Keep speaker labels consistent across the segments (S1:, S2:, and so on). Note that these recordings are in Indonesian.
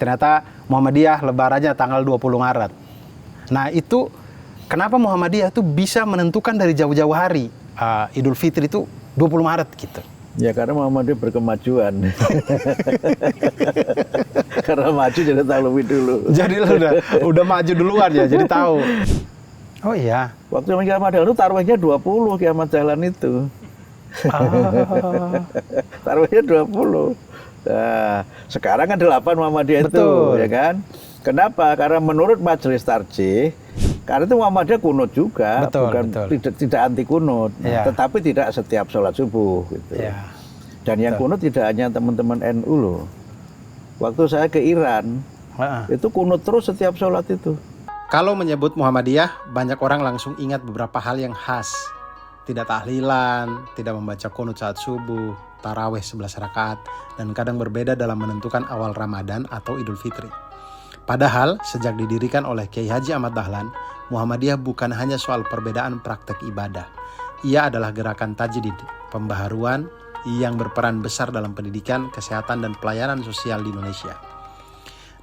S1: ternyata Muhammadiyah lebarannya tanggal 20 Maret. Nah itu kenapa Muhammadiyah itu bisa menentukan dari jauh-jauh hari Idul Fitri itu 20 Maret gitu.
S2: Ya karena Muhammadiyah berkemajuan. Karena maju jadi tahu lebih dulu.
S1: Jadi udah maju duluan ya, jadi tahu. Oh iya.
S2: Waktu kiamat dahulu taruhnya 20 kiamat jalan itu. Taruhnya 20. Nah, sekarang kan 8 Muhammadiyah itu, ya kan? Kenapa? Karena menurut Majelis Tarjih, karena itu Muhammadiyah kunut juga, tidak anti kunut, tetapi tidak setiap sholat subuh gitu. Dan yang kunut tidak hanya teman-teman NU loh. Waktu saya ke Iran, itu kunut terus setiap sholat itu.
S1: Kalau menyebut Muhammadiyah, banyak orang langsung ingat beberapa hal yang khas. Tidak tahlilan, tidak membaca kunut saat subuh, taraweh 11 rakaat, dan kadang berbeda dalam menentukan awal Ramadan atau Idul Fitri. Padahal, sejak didirikan oleh Kiai Haji Ahmad Dahlan, Muhammadiyah bukan hanya soal perbedaan praktek ibadah. Ia adalah gerakan tajdid, pembaharuan yang berperan besar dalam pendidikan, kesehatan, dan pelayanan sosial di Indonesia.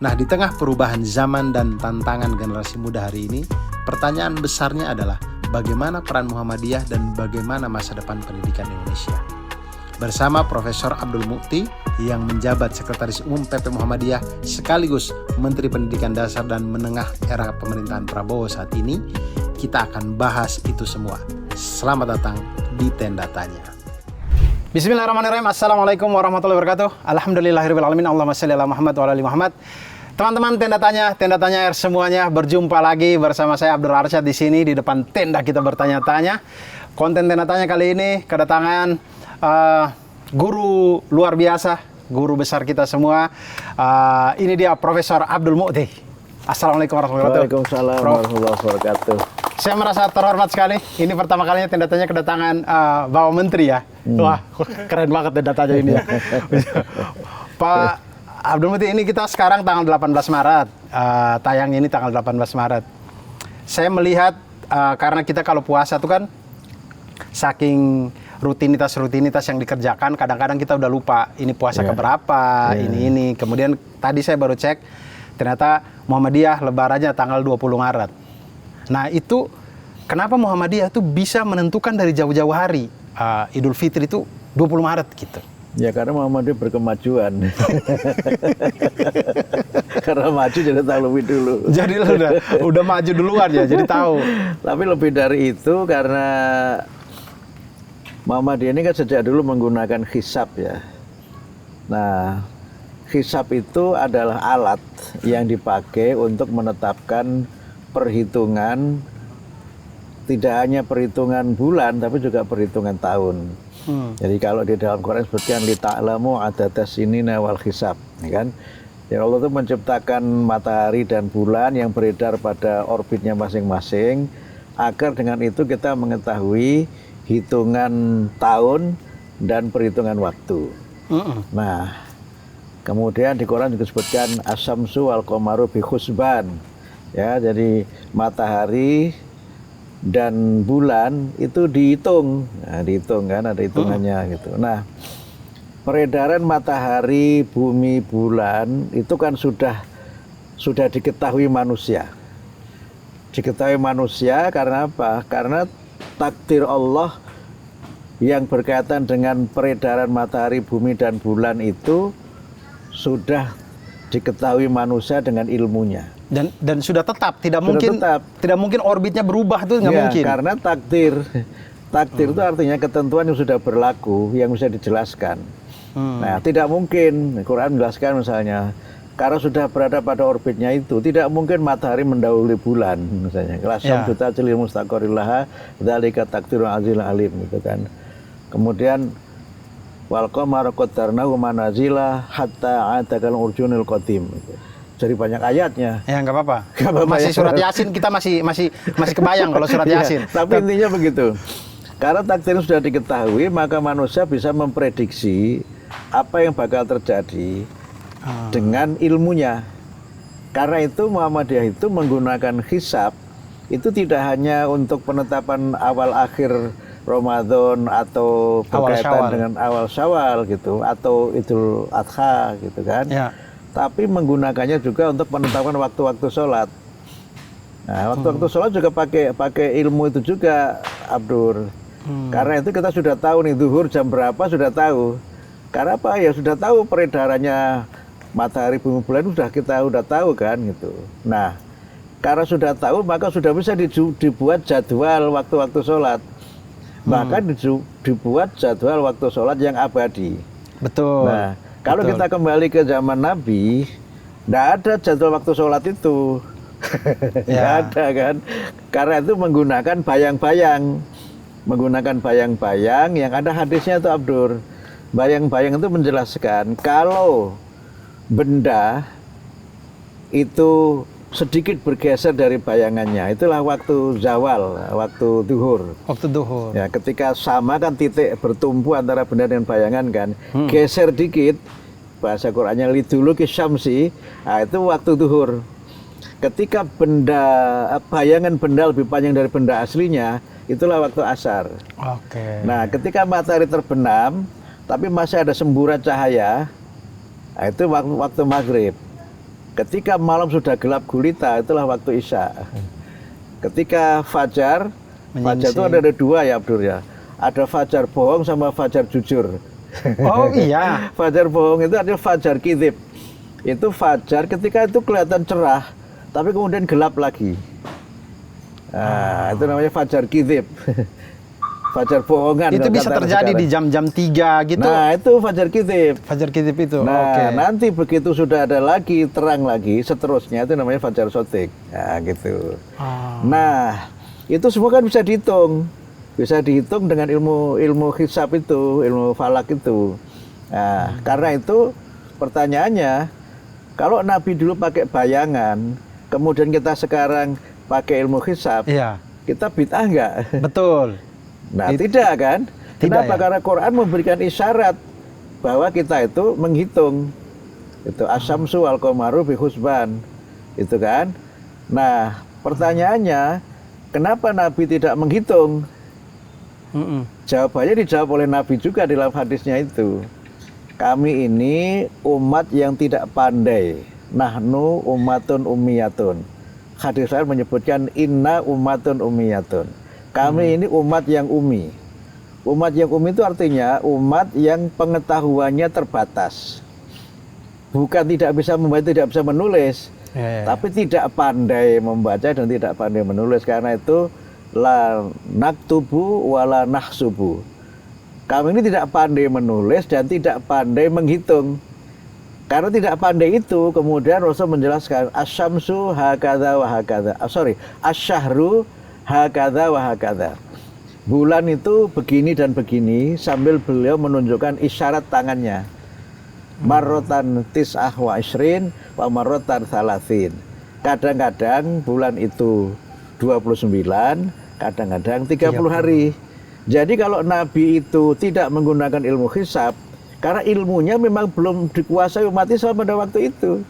S1: Nah, di tengah perubahan zaman dan tantangan generasi muda hari ini, pertanyaan besarnya adalah bagaimana peran Muhammadiyah dan bagaimana masa depan pendidikan Indonesia. Bersama Profesor Abdul Mukti yang menjabat Sekretaris Umum PP Muhammadiyah sekaligus Menteri Pendidikan Dasar dan Menengah era pemerintahan Prabowo saat ini, kita akan bahas itu semua. Selamat datang di Tenda Tanya. Bismillahirrahmanirrahim. Assalamualaikum warahmatullahi wabarakatuh. Alhamdulillahirrahmanirrahim. Allahumma shalli ala Muhammad wa ala ali Muhammad. Teman-teman Tenda Tanya semuanya, berjumpa lagi bersama saya Abdul Arsyad di sini di depan tenda kita bertanya-tanya. Konten Tenda Tanya kali ini kedatangan guru luar biasa, guru besar kita semua. Ini dia Profesor Abdul Mukti. Assalamualaikum warahmatullahi wabarakatuh.
S2: Waalaikumsalam warahmatullahi wabarakatuh.
S1: Saya merasa terhormat sekali. Ini pertama kalinya Tenda Tanya kedatangan Bapak Menteri ya. Wah, keren banget Tenda Tanya ini ya. Pak Abdul Mukti, ini kita sekarang tanggal 18 Maret. Tayangnya ini tanggal 18 Maret. Saya melihat karena kita kalau puasa tuh kan saking rutinitas yang dikerjakan, kadang-kadang kita udah lupa ini puasa keberapa, ini. Kemudian tadi saya baru cek, ternyata Muhammadiyah lebarannya tanggal 20 Maret. Nah itu kenapa Muhammadiyah itu bisa menentukan dari jauh-jauh hari Idul Fitri itu 20 Maret gitu.
S2: Ya karena Muhammadiyah berkemajuan. Karena maju jadi tahu lebih dulu.
S1: Jadi udah maju duluan ya, jadi tahu.
S2: Tapi lebih dari itu karena Muhammadiyah ini kan sejak dulu menggunakan hisab ya. Nah, hisab itu adalah alat yang dipakai untuk menetapkan perhitungan, tidak hanya perhitungan bulan tapi juga perhitungan tahun. Jadi kalau di dalam Quran sebutkan li ta'lamu adadas sinina wal hisab, ya kan? Ya Allah itu menciptakan matahari dan bulan yang beredar pada orbitnya masing-masing agar dengan itu kita mengetahui hitungan tahun dan perhitungan waktu. Nah, kemudian di Quran juga disebutkan asyamsu wal qamaru bi husban. Ya, jadi matahari dan bulan itu dihitung. Nah, dihitung kan, ada hitungannya gitu. Nah, peredaran matahari, bumi, bulan itu kan sudah diketahui manusia. Diketahui manusia karena apa? Karena takdir Allah yang berkaitan dengan peredaran matahari, bumi, dan bulan itu sudah diketahui manusia dengan ilmunya.
S1: Dan sudah tetap, tidak mungkin orbitnya berubah tuh nggak mungkin.
S2: Karena takdir itu artinya ketentuan yang sudah berlaku, yang bisa dijelaskan. Nah, tidak mungkin, Quran menjelaskan misalnya, karena sudah berada pada orbitnya itu, tidak mungkin matahari mendahului bulan, misalnya. Lasam juta cilil mustaqorillaha, dzalika takdirul azizul alim, gitu kan. Kemudian wal qamara qaddarnahu manazila hatta atakal urjunil qadim. Gitu. Jadi banyak ayatnya.
S1: Ya nggak apa-apa. Masih surat Yasin kita masih kebayang kalau surat Yasin.
S2: Tapi intinya begitu. Karena takdir sudah diketahui, maka manusia bisa memprediksi apa yang bakal terjadi dengan ilmunya. Karena itu Muhammadiyah itu menggunakan hisab itu tidak hanya untuk penetapan awal akhir Ramadan atau berkaitan dengan awal Syawal gitu atau Idul Adha gitu kan. Ya. tapi menggunakannya juga untuk menetapkan waktu-waktu sholat. Nah, waktu-waktu sholat juga pakai ilmu itu juga, Abdur. Karena itu kita sudah tahu nih, zuhur jam berapa sudah tahu. Karena apa? Ya sudah tahu peredarannya matahari, bumi, bulan kita udah tahu kan gitu. Nah, karena sudah tahu maka sudah bisa dibuat jadwal waktu-waktu sholat. Bahkan dibuat jadwal waktu sholat yang abadi.
S1: Betul.
S2: Nah, kalau kita kembali ke zaman Nabi, tidak ada jadwal waktu sholat itu. Nggak ada kan. Karena itu menggunakan bayang-bayang. Menggunakan bayang-bayang yang ada hadisnya itu, Abdur. Bayang-bayang itu menjelaskan kalau benda itu sedikit bergeser dari bayangannya, itulah waktu zawal, waktu duhur.
S1: Waktu duhur.
S2: Ya, ketika sama kan titik bertumpu antara benda dan bayangan kan, geser dikit, bahasa Qur'annya liduluki syamsi, nah itu waktu duhur. Ketika bayangan benda lebih panjang dari benda aslinya, itulah waktu asar.
S1: Oke.
S2: Nah, ketika matahari terbenam, tapi masih ada semburan cahaya, nah itu waktu maghrib. Ketika malam sudah gelap gulita, itulah waktu isya. Ketika fajar itu ada dua ya, Abdur ya. Ada fajar bohong sama fajar jujur.
S1: Oh iya.
S2: Fajar bohong itu adalah fajar kidib. Itu fajar ketika itu kelihatan cerah, tapi kemudian gelap lagi. Nah, itu namanya fajar kidib. Fajar bohongan.
S1: Itu bisa terjadi sekarang di jam-jam 3 gitu.
S2: Nah, itu fajar kidib.
S1: Fajar kidib itu.
S2: Nah, nanti begitu sudah ada lagi, terang lagi, seterusnya itu namanya fajar sotik. Nah, gitu. Nah, itu semua kan bisa dihitung. Bisa dihitung dengan ilmu hisab itu, ilmu falak itu. Nah, karena itu pertanyaannya, kalau Nabi dulu pakai bayangan, kemudian kita sekarang pakai ilmu hisab, kita bid'ah nggak?
S1: Betul.
S2: Nah, tidak kan? Kenapa?
S1: Ya?
S2: Karena Quran memberikan isyarat bahwa kita itu menghitung. Itu asyamsu wal qamaru bi husban. Itu kan? Nah, pertanyaannya, kenapa Nabi tidak menghitung? Jawabannya dijawab oleh Nabi juga dalam hadisnya itu. Kami ini umat yang tidak pandai. Nahnu ummatun ummiyatun. Hadis lain menyebutkan inna ummatun ummiyatun. Kami ini umat yang umi. Umat yang umi itu artinya umat yang pengetahuannya terbatas. Bukan tidak bisa membaca, tidak bisa menulis, tapi tidak pandai membaca dan tidak pandai menulis. Karena itu la naktubu wala nahsubu. Kami ini tidak pandai menulis dan tidak pandai menghitung. Karena tidak pandai itu, kemudian Rasul menjelaskan asyamsu hakadha wa hakadha. Asyahru hakadha wa hakadha. Bulan itu begini dan begini, sambil beliau menunjukkan isyarat tangannya. Marrotan tis'ah wa isrin wa marrotan thalathin. Kadang-kadang bulan itu 29, kadang-kadang 30 hari. Jadi kalau Nabi itu tidak menggunakan ilmu hisab, karena ilmunya memang belum dikuasai umat Islam pada waktu itu.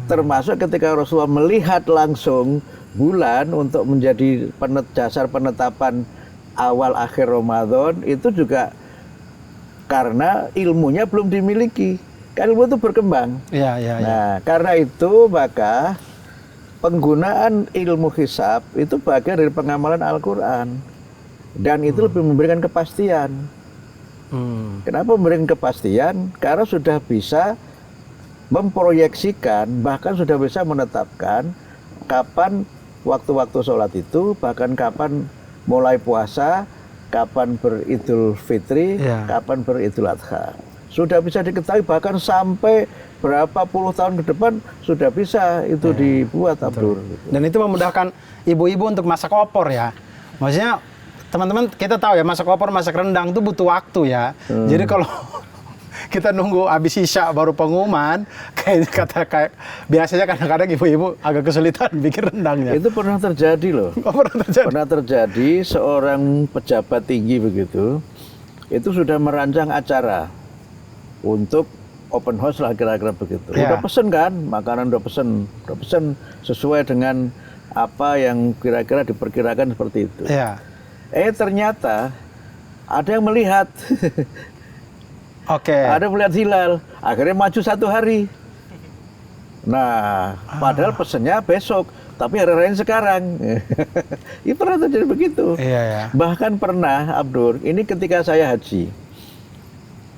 S2: Termasuk ketika Rasulullah melihat langsung bulan untuk menjadi dasar penetapan awal akhir Ramadan, itu juga karena ilmunya belum dimiliki. Kan ilmu itu berkembang. Nah, karena itu maka penggunaan ilmu hisab itu bagian dari pengamalan Al-Quran. Dan itu lebih memberikan kepastian. Kenapa memberikan kepastian? Karena sudah bisa memproyeksikan, bahkan sudah bisa menetapkan kapan waktu-waktu sholat itu, bahkan kapan mulai puasa, kapan beridul fitri, kapan beridul adha. Sudah bisa diketahui, bahkan sampai berapa puluh tahun ke depan sudah bisa itu dibuat, Abdur.
S1: Dan itu memudahkan ibu-ibu untuk masak opor ya. Maksudnya teman-teman kita tahu ya, masak opor, masak rendang itu butuh waktu ya. Jadi kalau kita nunggu habis isya baru pengumuman, kayak biasanya kadang-kadang ibu-ibu agak kesulitan bikin rendangnya.
S2: Itu pernah terjadi loh. Pernah terjadi seorang pejabat tinggi begitu, itu sudah merancang acara untuk open house lah kira-kira begitu. Udah pesen kan, makanan udah pesen sesuai dengan apa yang kira-kira diperkirakan seperti itu. Ternyata ada yang melihat. Ada melihat hilal, akhirnya maju 1 hari. Nah, padahal pesennya besok, tapi hari raya sekarang. Ini pernah terjadi begitu.
S1: Iya, ya.
S2: Bahkan pernah, Abdur, ini ketika saya haji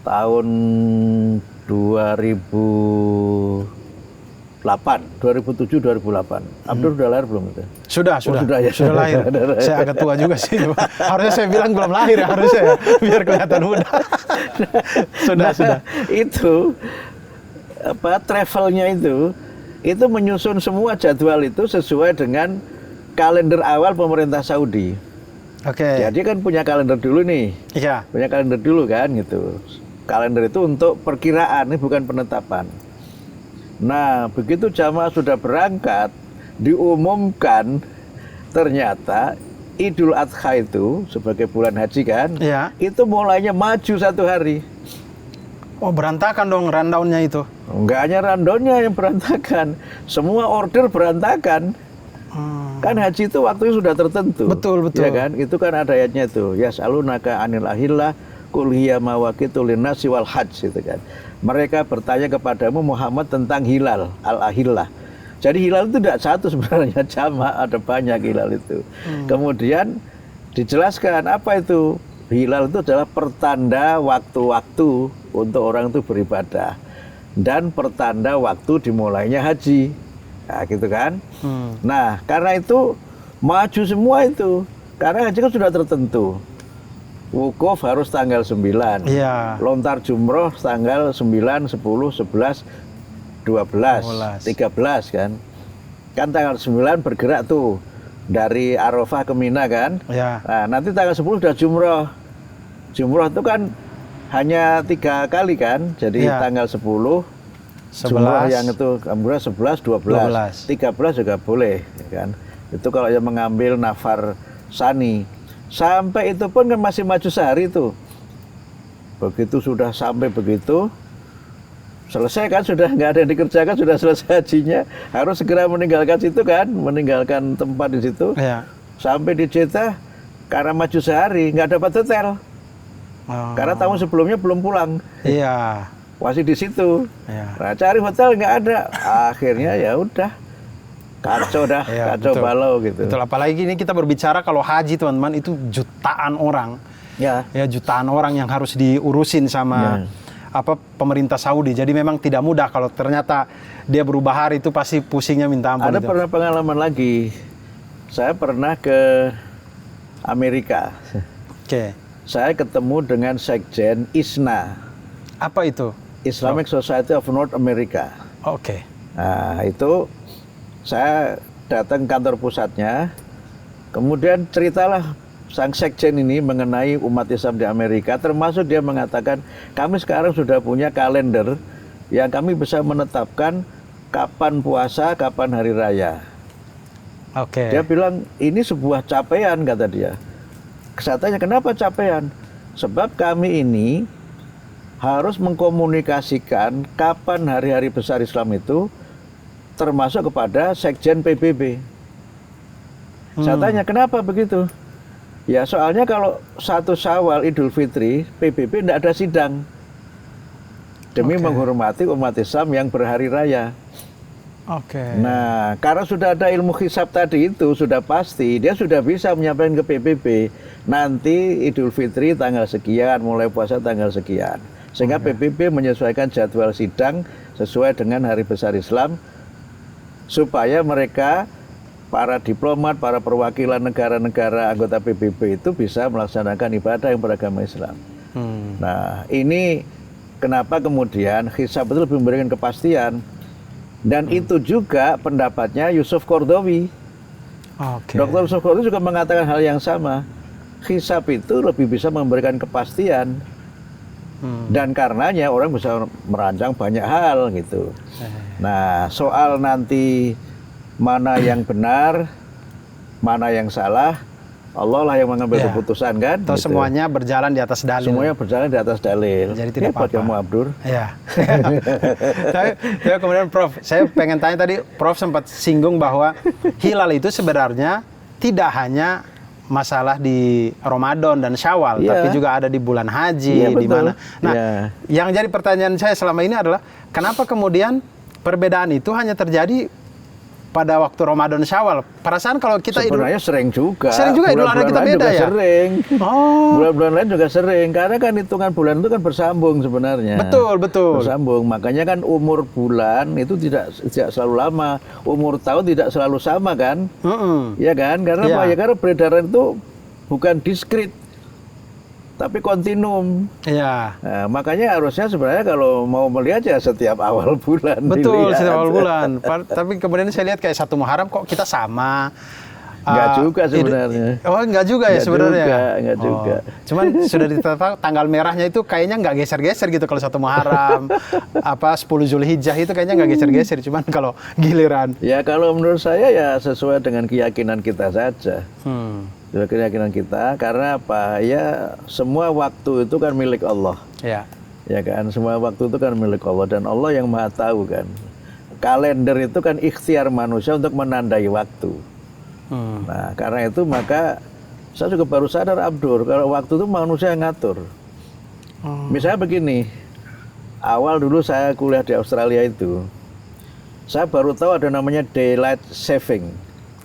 S2: tahun 2007-2008. Abdur udah lahir belum itu?
S1: Sudah.
S2: Sudah ya.
S1: Sudah lahir. Saya agak tua juga sih. Harusnya saya bilang belum lahir ya, harusnya ya, biar kelihatan muda. Sudah.
S2: Itu travelnya itu menyusun semua jadwal itu sesuai dengan kalender awal pemerintah Saudi.
S1: Oke.
S2: Jadi kan punya kalender dulu nih.
S1: Iya.
S2: Punya kalender dulu kan gitu. Kalender itu untuk perkiraan, ini bukan penetapan. Nah, begitu jamaah sudah berangkat, diumumkan ternyata Idul Adha itu sebagai bulan haji kan,
S1: Iya.
S2: itu mulainya maju 1 hari.
S1: Oh, berantakan dong rundown-nya itu.
S2: Enggak hanya rundown-nya yang berantakan, semua order berantakan. Kan haji itu waktunya sudah tertentu.
S1: Betul.
S2: Ya kan? Itu kan ada ayatnya itu. Yas'alunaka 'anil ahillah qul hiya mawaqitu linnasi wal hajj gitu kan. Mereka bertanya kepadamu Muhammad tentang hilal, al-ahillah. Jadi hilal itu tidak satu sebenarnya, jamak, ada banyak hilal itu. Kemudian dijelaskan apa itu? Hilal itu adalah pertanda waktu-waktu untuk orang itu beribadah dan pertanda waktu dimulainya haji. Nah, gitu kan? Nah, karena itu maju semua itu. Karena haji kan sudah tertentu. Wukuf harus tanggal 9.
S1: Iya.
S2: Lontar jumroh tanggal 9, 10, 11, 12, 13 kan. Kan tanggal 9 bergerak tuh dari Arafah ke Mina kan.
S1: Iya.
S2: Nah, nanti tanggal 10 sudah jumroh. Jumroh itu kan hanya 3 kali kan. Jadi
S1: Iya.
S2: tanggal 10 jumroh yang itu kemudian 11, 12, 13 juga boleh ya kan. Itu kalau yang mengambil nafar sani. Sampai itu pun kan masih maju sehari itu. Begitu sudah sampai begitu, selesai kan, sudah nggak ada yang dikerjakan, sudah selesai hajinya, harus segera meninggalkan situ kan, meninggalkan tempat di situ.
S1: Iya.
S2: Sampai di Jeddah, karena maju sehari, nggak dapat hotel. Karena tahun sebelumnya belum pulang.
S1: Iya.
S2: Masih di situ.
S1: Iya.
S2: Nah, cari hotel nggak ada. Akhirnya ya udah. Kacau dah,
S1: Iya,
S2: kacau
S1: betul.
S2: balau gitu.
S1: Betul, apalagi ini kita berbicara kalau haji teman-teman itu jutaan orang.
S2: Ya.
S1: Ya, jutaan orang yang harus diurusin sama pemerintah Saudi. Jadi memang tidak mudah kalau ternyata dia berubah hari itu pasti pusingnya minta ampun.
S2: Ada pernah pengalaman lagi. Saya pernah ke Amerika.
S1: Oke.
S2: Saya ketemu dengan Sekjen ISNA.
S1: Apa itu?
S2: Islamic Society of North America.
S1: Oke.
S2: Nah, itu saya datang kantor pusatnya, kemudian ceritalah sang sekjen ini mengenai umat Islam di Amerika, termasuk dia mengatakan, kami sekarang sudah punya kalender yang kami bisa menetapkan kapan puasa, kapan hari raya.
S1: Oke.
S2: Dia bilang, ini sebuah capaian, kata dia. Saya tanya, kenapa capaian? Sebab kami ini harus mengkomunikasikan kapan hari-hari besar Islam itu, termasuk kepada Sekjen PBB. Saya tanya, kenapa begitu? Ya soalnya kalau 1 Syawal Idul Fitri, PBB tidak ada sidang. Demi menghormati umat Islam yang berhari raya.
S1: Oke.
S2: Nah, karena sudah ada ilmu hisab tadi itu, sudah pasti, dia sudah bisa menyampaikan ke PBB, nanti Idul Fitri tanggal sekian, mulai puasa tanggal sekian. Sehingga PBB menyesuaikan jadwal sidang sesuai dengan hari besar Islam, supaya mereka, para diplomat, para perwakilan negara-negara anggota PBB itu bisa melaksanakan ibadah yang beragama Islam. Nah, ini kenapa kemudian hisab itu lebih memberikan kepastian. Dan itu juga pendapatnya Yusuf Qaradawi. Dr. Yusuf Qaradawi juga mengatakan hal yang sama. Hisab itu lebih bisa memberikan kepastian. Dan karenanya orang bisa merancang banyak hal gitu. Nah, soal nanti mana yang benar, mana yang salah, Allah lah yang mengambil keputusan kan.
S1: Atau gitu. Semuanya berjalan di atas dalil.
S2: Semuanya berjalan di atas dalil.
S1: Jadi tidak apa-apa.
S2: Kamu Abdur.
S1: Iya. Tapi kemudian Prof, saya pengen tanya tadi, Prof sempat singgung bahwa hilal itu sebenarnya tidak hanya masalah di Ramadan dan Syawal, tapi juga ada di bulan haji, di mana. Nah, yang jadi pertanyaan saya selama ini adalah kenapa kemudian perbedaan itu hanya terjadi pada waktu Ramadan Syawal. Perasaan kalau kita
S2: sebenarnya sering juga
S1: Idul Adha kita beda ya.
S2: Sering.
S1: Oh.
S2: Bulan-bulan lain juga sering, karena kan hitungan bulan itu kan bersambung sebenarnya.
S1: Betul.
S2: Bersambung. Makanya kan umur bulan itu tidak selalu lama, umur tahun tidak selalu sama kan? Ya kan? Karena apa? Ya karena peredaran itu bukan diskrit, tapi kontinum.
S1: Iya.
S2: Nah, makanya harusnya sebenarnya kalau mau melihat ya setiap awal bulan.
S1: Betul,
S2: dilihat.
S1: setiap awal bulan. Tapi kemudian saya lihat kayak 1 Muharram kok kita sama.
S2: Enggak juga sebenarnya.
S1: Enggak juga ya sebenarnya.
S2: Enggak juga.
S1: Cuman sudah ditetapkan tanggal merahnya itu kayaknya nggak geser-geser gitu kalau 1 Muharram. 10 Zulhijjah itu kayaknya nggak geser-geser. Cuman kalau giliran.
S2: Ya kalau menurut saya ya sesuai dengan keyakinan kita saja. Keyakinan kita, karena apa? Ya semua waktu itu kan milik Allah.
S1: Ya.
S2: Ya kan, semua waktu itu kan milik Allah dan Allah yang Maha tahu kan. Kalender itu kan ikhtiar manusia untuk menandai waktu. Nah, karena itu maka saya juga baru sadar Abdur, kalau waktu itu manusia yang ngatur. Misalnya begini, awal dulu saya kuliah di Australia itu, saya baru tahu ada namanya daylight saving.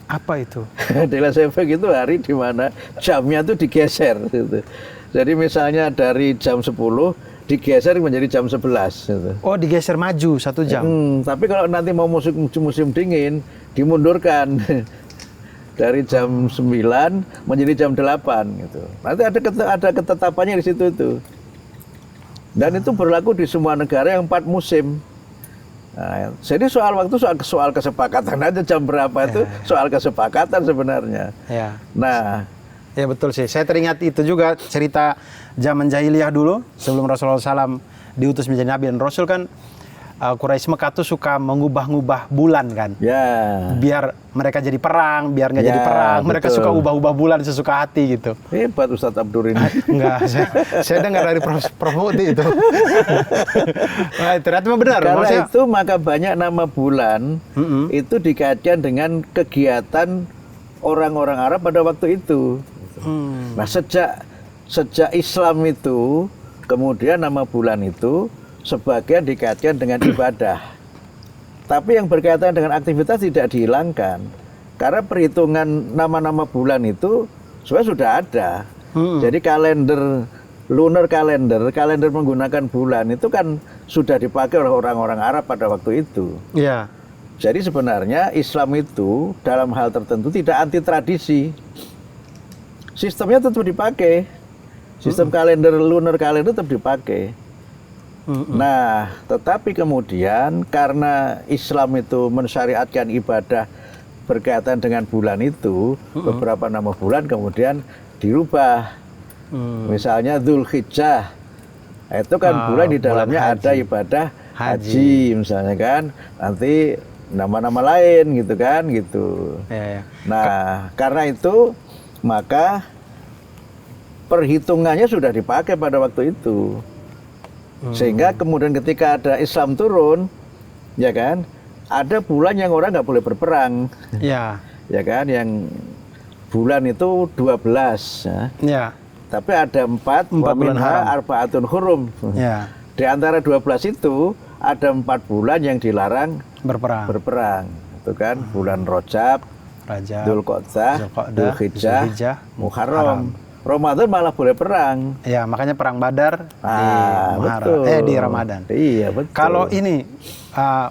S1: Apa itu?
S2: Daylight saving itu hari di mana jamnya tuh digeser gitu. Jadi misalnya dari jam 10 digeser menjadi jam 11 gitu.
S1: Oh, digeser maju 1 jam.
S2: Tapi kalau nanti mau musim dingin dimundurkan dari jam 9 menjadi jam 8 gitu. Nanti ada ketetapannya di situ itu. Dan itu berlaku di semua negara yang 4 musim. Nah, jadi soal waktu soal kesepakatan aja jam berapa itu soal kesepakatan sebenarnya.
S1: Ya.
S2: Nah,
S1: ya betul sih. Saya teringat itu juga cerita zaman jahiliyah dulu sebelum Rasulullah SAW diutus menjadi nabi, dan Rasul kan Quraisy Mekah tuh suka mengubah-ubah bulan kan.
S2: Ya.
S1: Biar mereka jadi perang, biar nggak jadi perang. Mereka suka ubah-ubah bulan sesuka hati gitu.
S2: Hebat Ustadz Abdur ini.
S1: Enggak, saya dengar dari Prof Mukti itu. Nah, ternyata benar.
S2: Karena itu maka banyak nama bulan itu dikaitkan dengan kegiatan orang-orang Arab pada waktu itu. Nah, sejak Islam itu, kemudian nama bulan itu sebagian dikaitkan dengan ibadah. Tapi yang berkaitan dengan aktivitas tidak dihilangkan. Karena perhitungan nama-nama bulan itu sebenarnya sudah ada. Jadi lunar kalender menggunakan bulan itu kan sudah dipakai oleh orang-orang Arab pada waktu itu.
S1: Iya.
S2: Jadi sebenarnya Islam itu dalam hal tertentu tidak anti tradisi. Sistemnya tetap dipakai. Sistem lunar kalender tetap dipakai. Nah, tetapi kemudian karena Islam itu mensyariatkan ibadah berkaitan dengan bulan itu, beberapa nama bulan kemudian dirubah. Misalnya Dzulhijjah, itu kan bulan di dalamnya ada ibadah haji misalnya kan. Nanti nama-nama lain gitu kan gitu. Nah, karena itu maka perhitungannya sudah dipakai pada waktu itu. Sehingga kemudian ketika ada Islam turun, ya kan, ada bulan yang orang nggak boleh berperang. Ya kan, yang bulan itu 12. Ya. Tapi ada 4 bulan arba'atun hurum. Ya. Di antara 12 itu ada 4 bulan yang dilarang berperang. Itu kan bulan Rajab, Dzulqa'dah, Dzulhijjah, Muharram. Ramadan malah boleh perang.
S1: Ya, makanya perang Badar di Ramadan.
S2: Iya, betul.
S1: Kalau ini,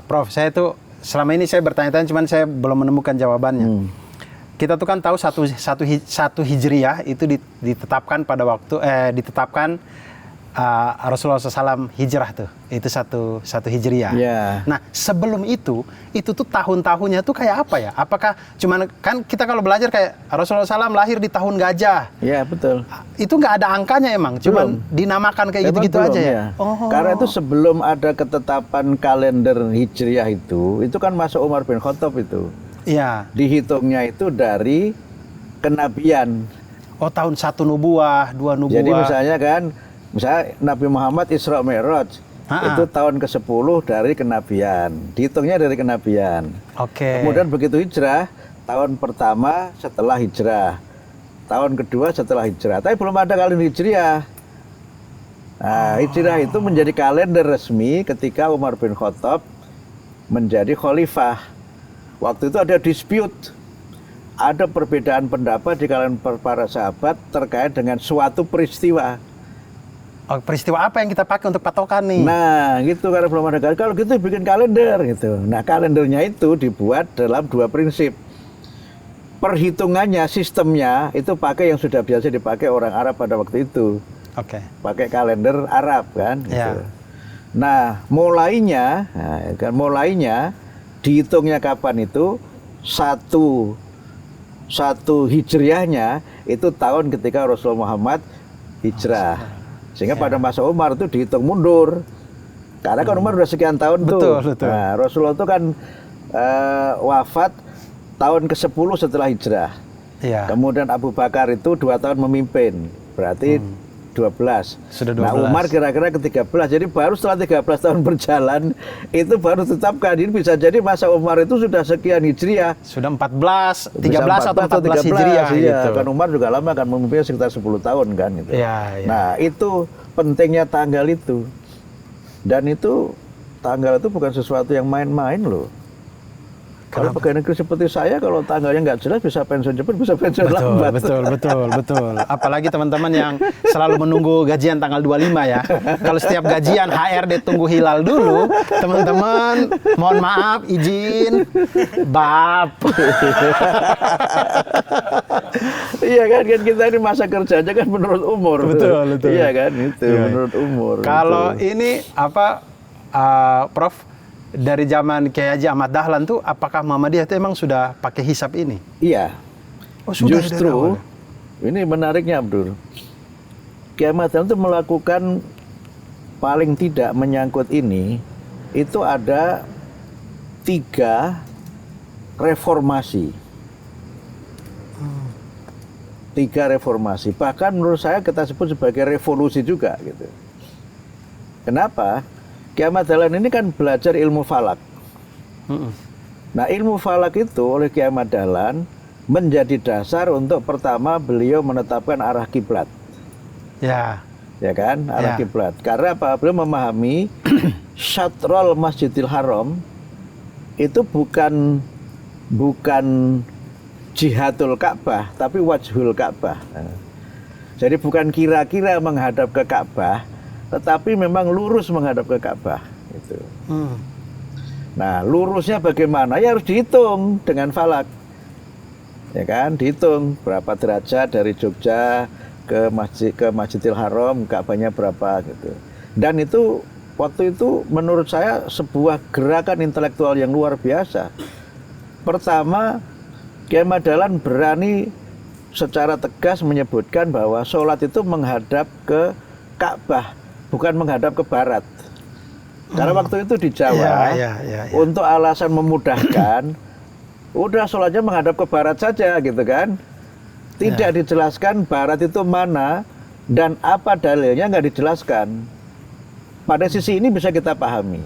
S1: Prof, saya tuh selama ini saya bertanya-tanya, cuman saya belum menemukan jawabannya. Kita tuh kan tahu satu Hijriyah itu ditetapkan pada waktu Rasulullah SAW hijrah tuh, itu satu Hijriyah. Yeah. Nah, sebelum itu tuh tahun-tahunnya tuh kayak apa ya? Apakah cuman kan kita kalau belajar kayak Rasulullah SAW lahir di tahun gajah?
S2: Iya, betul.
S1: Itu nggak ada angkanya emang, cuman dinamakan kayak gitu-gitu aja ya?
S2: Oh. Karena itu sebelum ada ketetapan kalender Hijriyah itu kan masa Umar bin Khattab itu. Iya. Dihitungnya itu dari kenabian.
S1: Oh, tahun 1 nubuwah, 2 nubuwah.
S2: Jadi misalnya Nabi Muhammad Isra Mi'raj itu tahun ke-10 dari kenabian. Dihitungnya dari kenabian. Oke. Kemudian begitu hijrah, tahun pertama setelah hijrah. Tahun kedua setelah hijrah. Tapi belum ada kalender Hijriyah. Nah, Hijriyah itu menjadi kalender resmi ketika Umar bin Khattab menjadi khalifah. Waktu itu ada dispute, ada perbedaan pendapat di kalangan para sahabat terkait dengan suatu peristiwa.
S1: Oh, peristiwa apa yang kita pakai untuk patokan nih?
S2: Nah, gitu, karena belum ada kalender. Kalau gitu bikin kalender gitu. Nah, kalendernya itu dibuat dalam 2 prinsip. Perhitungannya, sistemnya itu pakai yang sudah biasa dipakai orang Arab pada waktu itu.
S1: Oke.
S2: Pakai kalender Arab kan. Gitu.
S1: Ya.
S2: Nah, mulainya dihitungnya kapan itu? Satu hijriahnya itu tahun ketika Rasulullah Muhammad hijrah. Sehingga pada masa Umar itu dihitung mundur. Karena kan Umar udah sekian tahun tuh.
S1: Betul.
S2: Nah, Rasulullah itu kan wafat tahun ke-10 setelah hijrah.
S1: Iya.
S2: Kemudian Abu Bakar itu 2 tahun memimpin. Berarti 12.
S1: Sudah 12.
S2: Nah, Umar kira-kira ke-13. Jadi baru setelah 13 tahun berjalan itu baru tetapkan. Ini bisa jadi masa Umar itu sudah sekian hijriah.
S1: Sudah 13, 13 atau 14 hijriah
S2: iya.
S1: gitu.
S2: Kan Umar juga lama kan memimpin sekitar 10 tahun kan gitu.
S1: Iya.
S2: Nah, itu pentingnya tanggal itu. Dan itu tanggal itu bukan sesuatu yang main-main loh. Kalau pegawai negeri seperti saya, kalau tanggalnya nggak jelas bisa pensiun cepat, bisa pensiun lambat.
S1: Betul. Apalagi teman-teman yang selalu menunggu gajian tanggal 25 ya. Kalau setiap gajian HRD tunggu hilal dulu, teman-teman mohon maaf, izin, bab.
S2: Iya kan kita ini masa kerjanya kan menurut umur.
S1: Betul.
S2: Iya kan itu menurut umur.
S1: Kalau ini apa, Prof? Dari zaman Kiai Haji Ahmad Dahlan tuh, apakah Muhammadiyah itu emang sudah pakai hisab ini?
S2: Iya.
S1: Oh, sudah.
S2: Justru ini menariknya Abdul. Kiai Ahmad Dahlan itu melakukan paling tidak menyangkut ini itu ada 3 reformasi. 3 reformasi. Bahkan menurut saya kita sebut sebagai revolusi juga gitu. Kenapa? Kiai Ahmad Dahlan ini kan belajar ilmu falak. Nah, ilmu falak itu oleh Kiai Ahmad Dahlan menjadi dasar untuk pertama beliau menetapkan arah kiblat. Ya kan, arah kiblat. Karena apa? Beliau memahami syatrul Masjidil Haram itu bukan jihadul Ka'bah, tapi wajhul Ka'bah. Jadi bukan kira-kira menghadap ke Ka'bah, tetapi memang lurus menghadap ke Ka'bah gitu. Nah, lurusnya bagaimana? Ya harus dihitung dengan falak. Ya kan, dihitung berapa derajat dari Jogja ke Masjidil Haram, Ka'bahnya berapa gitu. Dan itu waktu itu menurut saya sebuah gerakan intelektual yang luar biasa. Pertama, Kiai Ahmad Dahlan berani secara tegas menyebutkan bahwa sholat itu menghadap ke Ka'bah, bukan menghadap ke barat. Karena waktu itu di Jawa, untuk alasan memudahkan, udah sholatnya menghadap ke barat saja gitu kan. Tidak dijelaskan barat itu mana dan apa dalilnya, nggak dijelaskan. Pada sisi ini bisa kita pahami.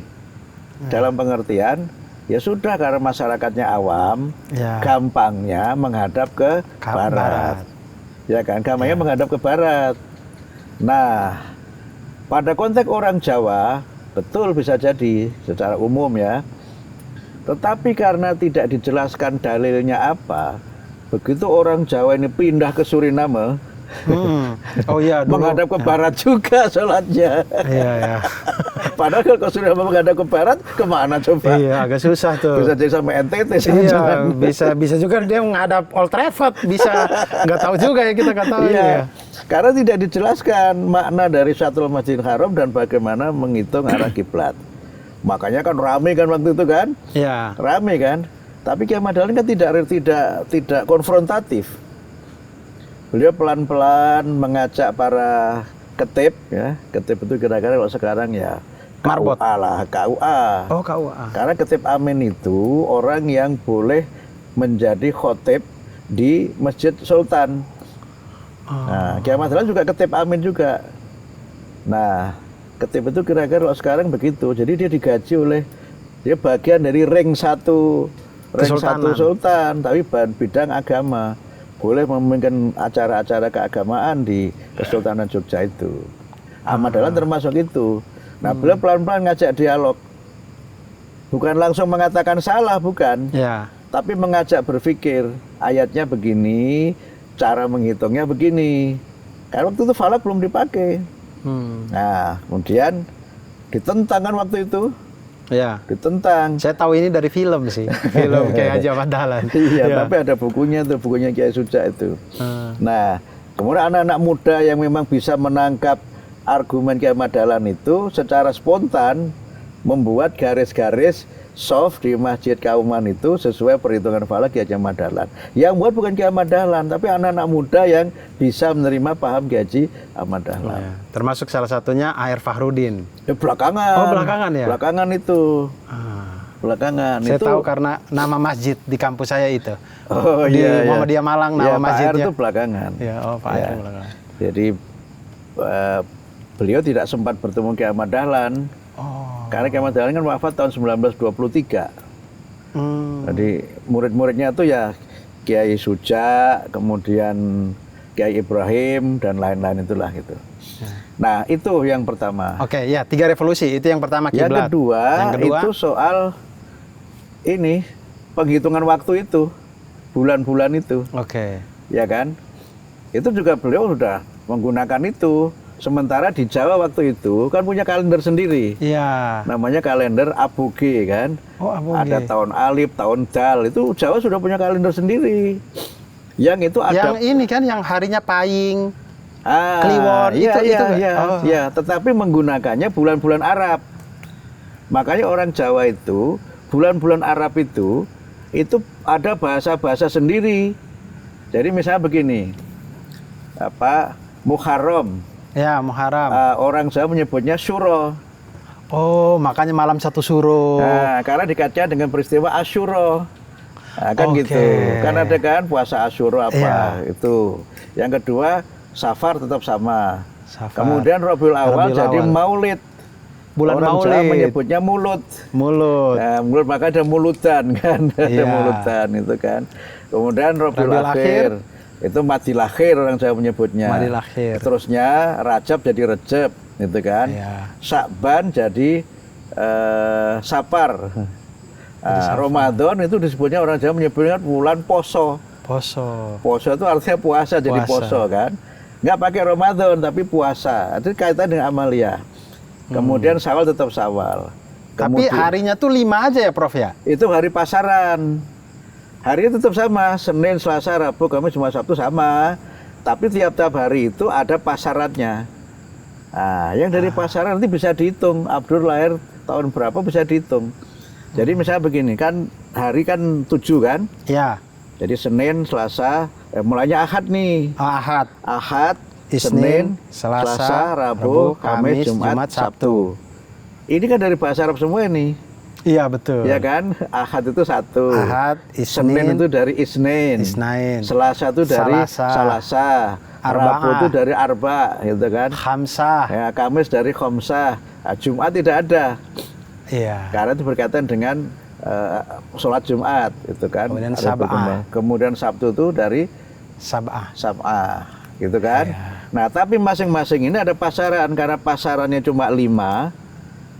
S2: Dalam pengertian, ya sudah karena masyarakatnya awam, gampangnya menghadap ke barat. Ya kan, gampangnya menghadap ke barat. Nah, pada konteks orang Jawa, betul bisa jadi secara umum ya. Tetapi karena tidak dijelaskan dalilnya apa, begitu orang Jawa ini pindah ke Suriname, menghadap ke barat juga sholatnya. Padahal kalau ke Suriname menghadap ke barat, kemana coba?
S1: Iya, agak susah tuh.
S2: Bisa jadi sampai NTT.
S1: Bisa juga dia menghadap Old Trafford, bisa nggak tahu juga ya, kita nggak tahu.
S2: Karena tidak dijelaskan makna dari Syatrul Masjidil Haram dan bagaimana menghitung arah kiblat. Makanya kan rame kan waktu itu kan? Iya. Rame kan? Tapi Kiai Ahmad Dahlan kan tidak konfrontatif. Beliau pelan-pelan mengajak para ketib ya. Ketib itu kira-kira kalau sekarang ya KUA lah, KUA. Oh, KUA. Karena ketib amin itu orang yang boleh menjadi khotib di Masjid Sultan. Nah, Kiai Ahmad Dahlan juga ketib amin juga. Nah, ketib itu kira-kira kalau sekarang begitu. Jadi dia digaji dia bagian dari ring 1 Sultan, tapi bidang agama. Boleh memimpin acara-acara keagamaan di Kesultanan Jogja itu. Ahmad Dahlan termasuk itu. Nah, beliau pelan-pelan ngajak dialog. Bukan langsung mengatakan salah, bukan.
S1: Ya.
S2: Tapi mengajak berpikir, ayatnya begini, cara menghitungnya begini. Karena waktu itu falak belum dipakai. Nah, kemudian ditentang kan waktu itu.
S1: Ya.
S2: Ditentang.
S1: Saya tahu ini dari film sih. Film Kiai Haji Ahmad Dahlan.
S2: Iya, tapi ada bukunya tuh, bukunya Kiai Suja itu. Nah, kemudian anak-anak muda yang memang bisa menangkap argumen Kiai Ahmad Dahlan itu secara spontan membuat garis-garis soft di Masjid Kauman itu sesuai perhitungan falak Kiai Haji Ahmad Dahlan. Yang buat bukan Kiai Ahmad Dahlan, tapi anak-anak muda yang bisa menerima paham Kiai Haji Ahmad Dahlan.
S1: Ya. Termasuk salah satunya A.R. Fahrudin.
S2: Belakangan.
S1: Oh, belakangan ya?
S2: Belakangan itu. Belakangan.
S1: Saya
S2: itu
S1: tahu karena nama masjid di kampus saya itu.
S2: Oh
S1: di
S2: iya,
S1: Muhammadiyah Malang nama
S2: ya,
S1: masjidnya.
S2: Pak R itu belakangan.
S1: Ya, oh Pak
S2: Ya.
S1: R belakangan.
S2: Jadi beliau tidak sempat bertemu Kiai Ahmad Dahlan.
S1: Oh.
S2: Karena Kiai Ahmad Dahlan kan wafat tahun 1923. Jadi murid-muridnya itu ya Kiai Suja, kemudian Kiai Ibrahim dan lain-lain itulah gitu. Nah, itu yang pertama.
S1: Oke, ya 3 revolusi itu yang pertama
S2: Yang
S1: kiblat.
S2: kedua,
S1: Yang kedua
S2: itu soal ini penghitungan waktu itu, bulan-bulan itu,
S1: Oke.
S2: ya kan? Itu juga beliau sudah menggunakan itu. Sementara di Jawa waktu itu kan punya kalender sendiri.
S1: Iya.
S2: Namanya kalender Aboge kan.
S1: Oh, Aboge.
S2: Ada tahun Alif, tahun Dal. Itu Jawa sudah punya kalender sendiri. Yang itu ada
S1: Yang ini kan yang harinya Pahing,
S2: Kliwon,
S1: itu
S2: iya.
S1: Oh.
S2: Ya, tetapi menggunakannya bulan-bulan Arab. Makanya orang Jawa itu, bulan-bulan Arab itu ada bahasa-bahasa sendiri. Jadi misalnya begini, Muharram.
S1: Ya, Muharram.
S2: Orang Jawa menyebutnya Syuro.
S1: Oh, makanya malam 1 Suro.
S2: Nah, karena dikaitkan dengan peristiwa Asyuro. Nah, kan
S1: Oke.
S2: gitu. Kan ada kan puasa Asyuro apa
S1: Iya.
S2: itu. Yang kedua, Safar tetap sama.
S1: Safar.
S2: Kemudian Rabiul Awal
S1: Rabiul
S2: jadi
S1: Awal.
S2: Maulid.
S1: Bulan
S2: Orang Jawa
S1: Maulid.
S2: menyebutnya mulut.
S1: Mulut.
S2: Nah, mulut maka ada mulutan kan, ada
S1: Iya.
S2: mulutan itu kan. Kemudian Rabiul
S1: Rabiul
S2: Akhir itu Madil Akhir orang Jawa menyebutnya.
S1: Madil Akhir.
S2: Terusnya Rajab jadi Recep, gitu kan.
S1: Iya.
S2: Syakban jadi Sapar. Ramadan itu disebutnya orang Jawa menyebutnya bulan Poso.
S1: Poso.
S2: Poso itu artinya puasa, jadi
S1: Puasa.
S2: poso kan. Nggak pakai Ramadan tapi puasa. Itu kaitan dengan amalia. Kemudian Syawal tetap Syawal.
S1: Tapi
S2: Kemudian-
S1: harinya tuh 5 aja ya, Prof ya?
S2: itu hari pasaran. Harinya tetap sama, Senin, Selasa, Rabu, Kamis, Jumat, Sabtu sama. Tapi tiap-tiap hari itu ada pasarannya. Nah, yang dari pasaran nanti bisa dihitung. Abdur lahir tahun berapa bisa dihitung. Jadi misalnya begini, kan hari kan 7 kan?
S1: Ya.
S2: Jadi Senin, Selasa, mulainya Ahad nih.
S1: Ahad.
S2: Ahad,
S1: Isnin,
S2: Senin,
S1: Selasa,
S2: Rabu,
S1: Rabu,
S2: Kamis,
S1: Kamis,
S2: Jumat,
S1: Jumat,
S2: Sabtu. Ini kan dari bahasa Arab semua ini.
S1: Iya, betul.
S2: Ya kan? Ahad itu 1.
S1: Ahad,
S2: Senin itu dari Isnin.
S1: Isnain.
S2: Selasa itu dari Salasa. Rabu
S1: Arba'ah.
S2: itu dari Arba, gitu kan?
S1: Khamsah.
S2: Ya, Kamis dari Khomsah. Nah, Jumat tidak ada.
S1: Iya.
S2: Karena itu berkaitan dengan sholat Jumat, itu kan?
S1: Kemudian
S2: Ada
S1: Sab'ah.
S2: berkembang. Kemudian Sabtu itu dari
S1: Sab'ah.
S2: Sab'ah, gitu kan?
S1: Iya.
S2: Nah, tapi masing-masing ini ada pasaran. Karena pasarannya cuma 5,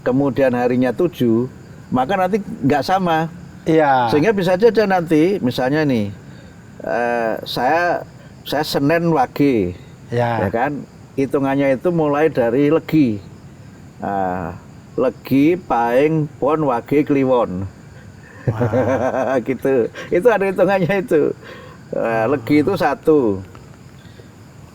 S2: kemudian harinya 7, maka nanti nggak sama.
S1: Iya.
S2: Sehingga bisa saja nanti, misalnya nih, saya Senin Wage, ya
S1: Ya.
S2: kan? Hitungannya itu mulai dari Legi. Legi, Paing, Pon, Wage, Kliwon. Gitu. Itu ada hitungannya itu. Legi itu 1.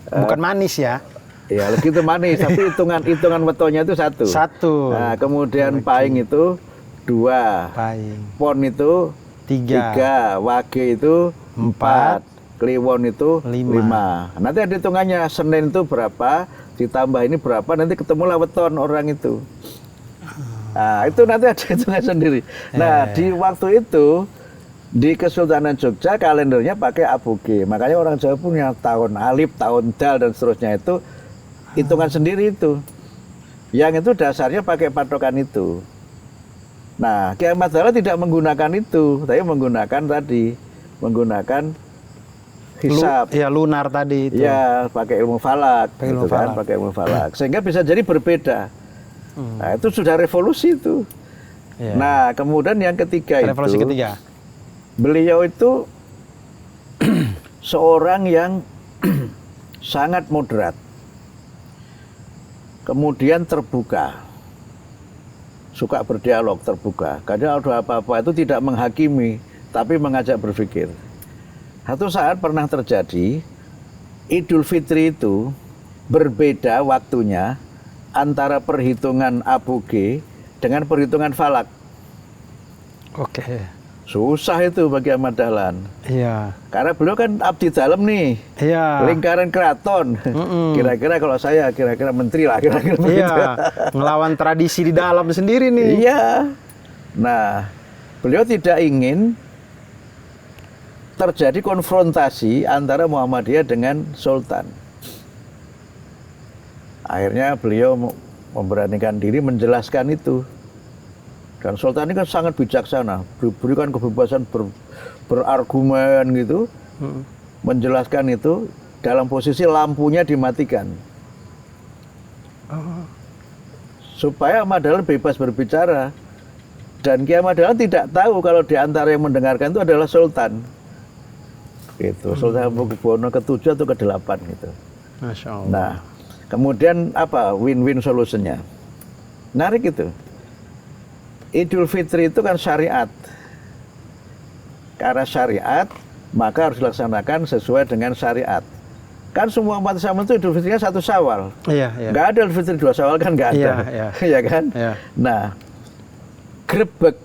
S1: Bukan manis ya.
S2: Ya, Legi itu manis, tapi hitungan wetonya itu 1.
S1: 1.
S2: Nah, kemudian Paing itu 2.
S1: Paing.
S2: Pon itu
S1: 3.
S2: 3, Wage itu 4, Kliwon itu 5.
S1: 5.
S2: Nanti ada hitungannya, Senin itu berapa, ditambah ini berapa, nanti ketemulah weton orang itu. Nah, itu nanti ada hitungan sendiri. Nah, di waktu itu, di Kesultanan Jogja kalendernya pakai Aboge. Makanya orang Jawa punya tahun Alif, tahun Dal, dan seterusnya itu hitungan sendiri itu. Yang itu dasarnya pakai patokan itu. Nah, Kiai Ahmad Dahlan tidak menggunakan itu, tapi menggunakan hisab.
S1: Ya, lunar tadi itu.
S2: Ya, pakai ilmu falak,
S1: Pakai ilmu
S2: gitu kan,
S1: falak.
S2: pakai ilmu falak. Sehingga bisa jadi berbeda. Nah, itu sudah revolusi itu.
S1: Iya.
S2: Nah, kemudian yang ketiga
S1: Revolusi
S2: itu,
S1: ketiga.
S2: beliau itu seorang yang sangat moderat, kemudian terbuka, suka berdialog, terbuka. Kadang ada apa-apa itu tidak menghakimi, tapi mengajak berpikir. Satu saat pernah terjadi, Idul Fitri itu berbeda waktunya antara perhitungan aboge dengan perhitungan falak.
S1: Oke.
S2: Susah itu bagi Ahmad Dahlan.
S1: Iya.
S2: Karena beliau kan abdi dalam nih,
S1: Iya.
S2: lingkaran keraton. Kira-kira kalau saya, kira-kira menteri lah, kira-kira begitu.
S1: Iya. Ngelawan tradisi di dalam sendiri nih.
S2: Iya. Nah, beliau tidak ingin terjadi konfrontasi antara Muhammadiyah dengan Sultan. Akhirnya beliau memberanikan diri menjelaskan itu. Dan Sultan ini kan sangat bijaksana, berikan kebebasan berargumen gitu, menjelaskan itu dalam posisi lampunya dimatikan. Supaya Ahmad Dahlan bebas berbicara. Dan Ki Ahmad Dahlan tidak tahu kalau di antara yang mendengarkan itu adalah Sultan. Gitu, Sultan Hamengkubuwono ke-7 atau ke-8 gitu.
S1: Masya Allah.
S2: Nah, kemudian apa win-win solusinya? Menarik itu. Idul Fitri itu kan syariat. Karena syariat, maka harus dilaksanakan sesuai dengan syariat. Kan semua umat Islam itu Idul Fitrinya 1 Syawal.
S1: Iya, iya.
S2: Nggak ada Idul Fitri 2 Syawal kan nggak ada.
S1: Iya, iya.
S2: Iya kan?
S1: Iya.
S2: Nah, grebek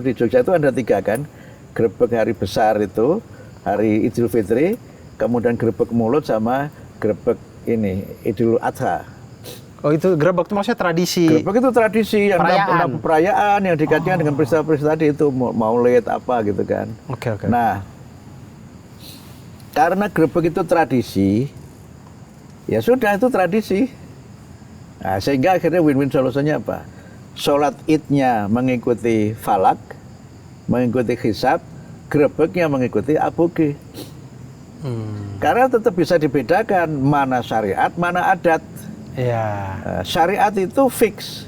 S2: di Jogja itu ada 3 kan. Grebek hari besar itu, hari Idul Fitri, kemudian grebek mulut sama grebek ini, Idul Adha.
S1: Oh, itu grebek itu maksudnya tradisi.
S2: Grebek itu tradisi yang
S1: Perayaan.
S2: perayaan yang dikaitkan dengan peristiwa-peristiwa tadi itu, maulid apa gitu kan.
S1: Oke, oke.
S2: Nah, karena grebek itu tradisi, ya sudah itu tradisi. Nah, sehingga akhirnya win-win solusinya apa? Sholat idnya mengikuti falak, mengikuti hisab, grebeknya mengikuti aboge. Karena tetap bisa dibedakan mana syariat, mana adat.
S1: Iya.
S2: Syariat itu fix,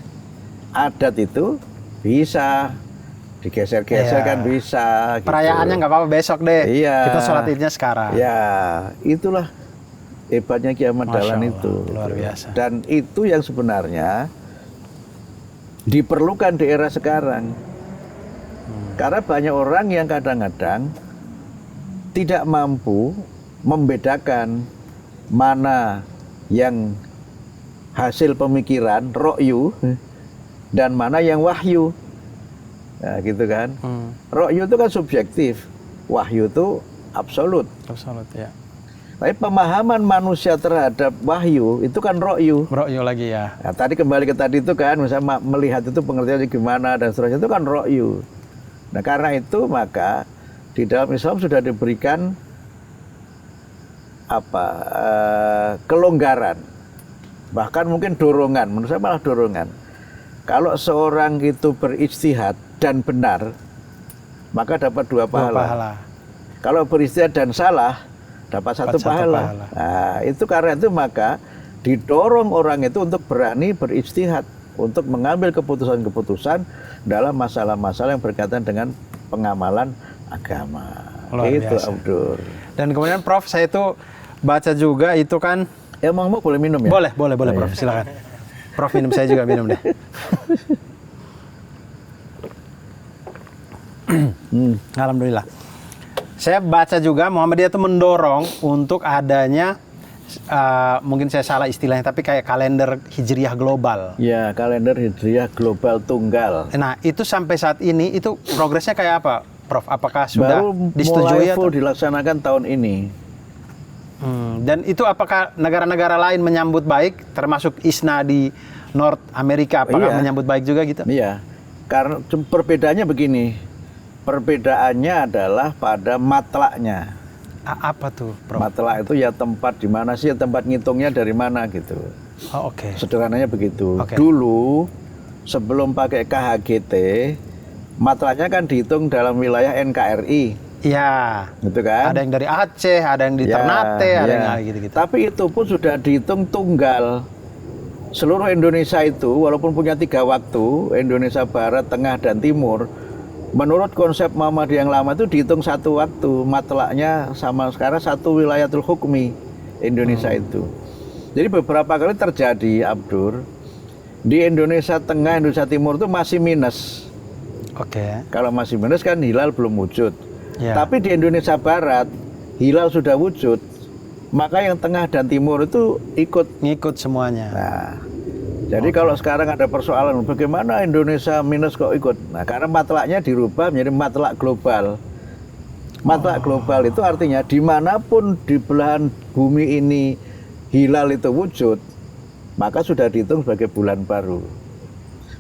S2: adat itu bisa digeser-geser
S1: Iya.
S2: kan bisa. Gitu.
S1: Perayaannya nggak apa-apa besok deh.
S2: Iya.
S1: Kita sholat idnya sekarang.
S2: Ya, itulah hebatnya Ki Ahmad
S1: Masya
S2: Dahlan
S1: Allah,
S2: itu.
S1: luar biasa.
S2: Dan itu yang sebenarnya diperlukan di era sekarang. Karena banyak orang yang kadang-kadang tidak mampu membedakan mana yang hasil pemikiran, rokyu, dan mana yang wahyu. Nah, gitu kan. Rokyu itu kan subjektif, wahyu itu absolut.
S1: Absolut, ya.
S2: Tapi pemahaman manusia terhadap wahyu itu kan rokyu.
S1: Rokyu lagi ya.
S2: Nah, tadi kembali ke tadi itu kan, misalnya melihat itu pengertiannya gimana dan seterusnya itu kan rokyu. Nah, karena itu maka di dalam Islam sudah diberikan kelonggaran, bahkan mungkin dorongan. Menurut saya malah dorongan. Kalau seorang itu berijtihad dan benar, maka dapat 2 pahala. Kalau berijtihad dan salah, dapat satu pahala. Nah, itu karena itu maka didorong orang itu untuk berani berijtihad, untuk mengambil keputusan-keputusan dalam masalah-masalah yang berkaitan dengan pengamalan agama.
S1: Luar
S2: Itu
S1: biasa.
S2: Abdur.
S1: Dan kemudian Prof, saya itu baca juga itu kan.
S2: Ya, mau boleh minum ya?
S1: Boleh, Prof. Silakan. Prof minum, saya juga minum deh. Alhamdulillah. Saya baca juga Muhammadiyah itu mendorong untuk adanya, mungkin saya salah istilahnya, tapi kayak kalender hijriyah global.
S2: Ya, kalender hijriyah global tunggal.
S1: Nah, itu sampai saat ini, itu progresnya kayak apa, Prof? Apakah sudah
S2: Baru
S1: disetujui
S2: mulai full dilaksanakan tahun ini.
S1: Dan itu apakah negara-negara lain menyambut baik, termasuk ISNA di North Amerika, apakah menyambut baik juga gitu?
S2: Iya, karena perbedaannya begini. Perbedaannya adalah pada matlaknya.
S1: Apa tuh, Prof?
S2: Matlak itu ya tempat di mana sih, tempat ngitungnya dari mana gitu.
S1: Oh, oke.
S2: Sederhananya begitu.
S1: Oke.
S2: Dulu sebelum pakai KHGT, matlaknya kan dihitung dalam wilayah NKRI.
S1: Iya.
S2: Gitu kan?
S1: Ada yang dari Aceh, ada yang di Ternate, ada yang gitu-gitu.
S2: Tapi itu pun sudah dihitung tunggal. seluruh Indonesia itu walaupun punya 3 waktu, Indonesia Barat, Tengah, dan Timur, menurut konsep Muhammadiyah yang lama itu dihitung 1 waktu, matlaknya sama sekarang 1 wilayatul hukmi Indonesia itu. Jadi beberapa kali terjadi, Abdur, di Indonesia Tengah, Indonesia Timur itu masih minus.
S1: Oke.
S2: Kalau masih minus kan hilal belum wujud.
S1: Ya.
S2: Tapi di Indonesia Barat, hilal sudah wujud. Maka yang Tengah dan Timur itu
S1: Ngikut semuanya.
S2: Nah, jadi kalau sekarang ada persoalan bagaimana Indonesia minus kok ikut. Nah, karena matlaknya dirubah menjadi matlak global. Matlak global itu artinya dimanapun di belahan bumi ini hilal itu wujud, maka sudah dihitung sebagai bulan baru.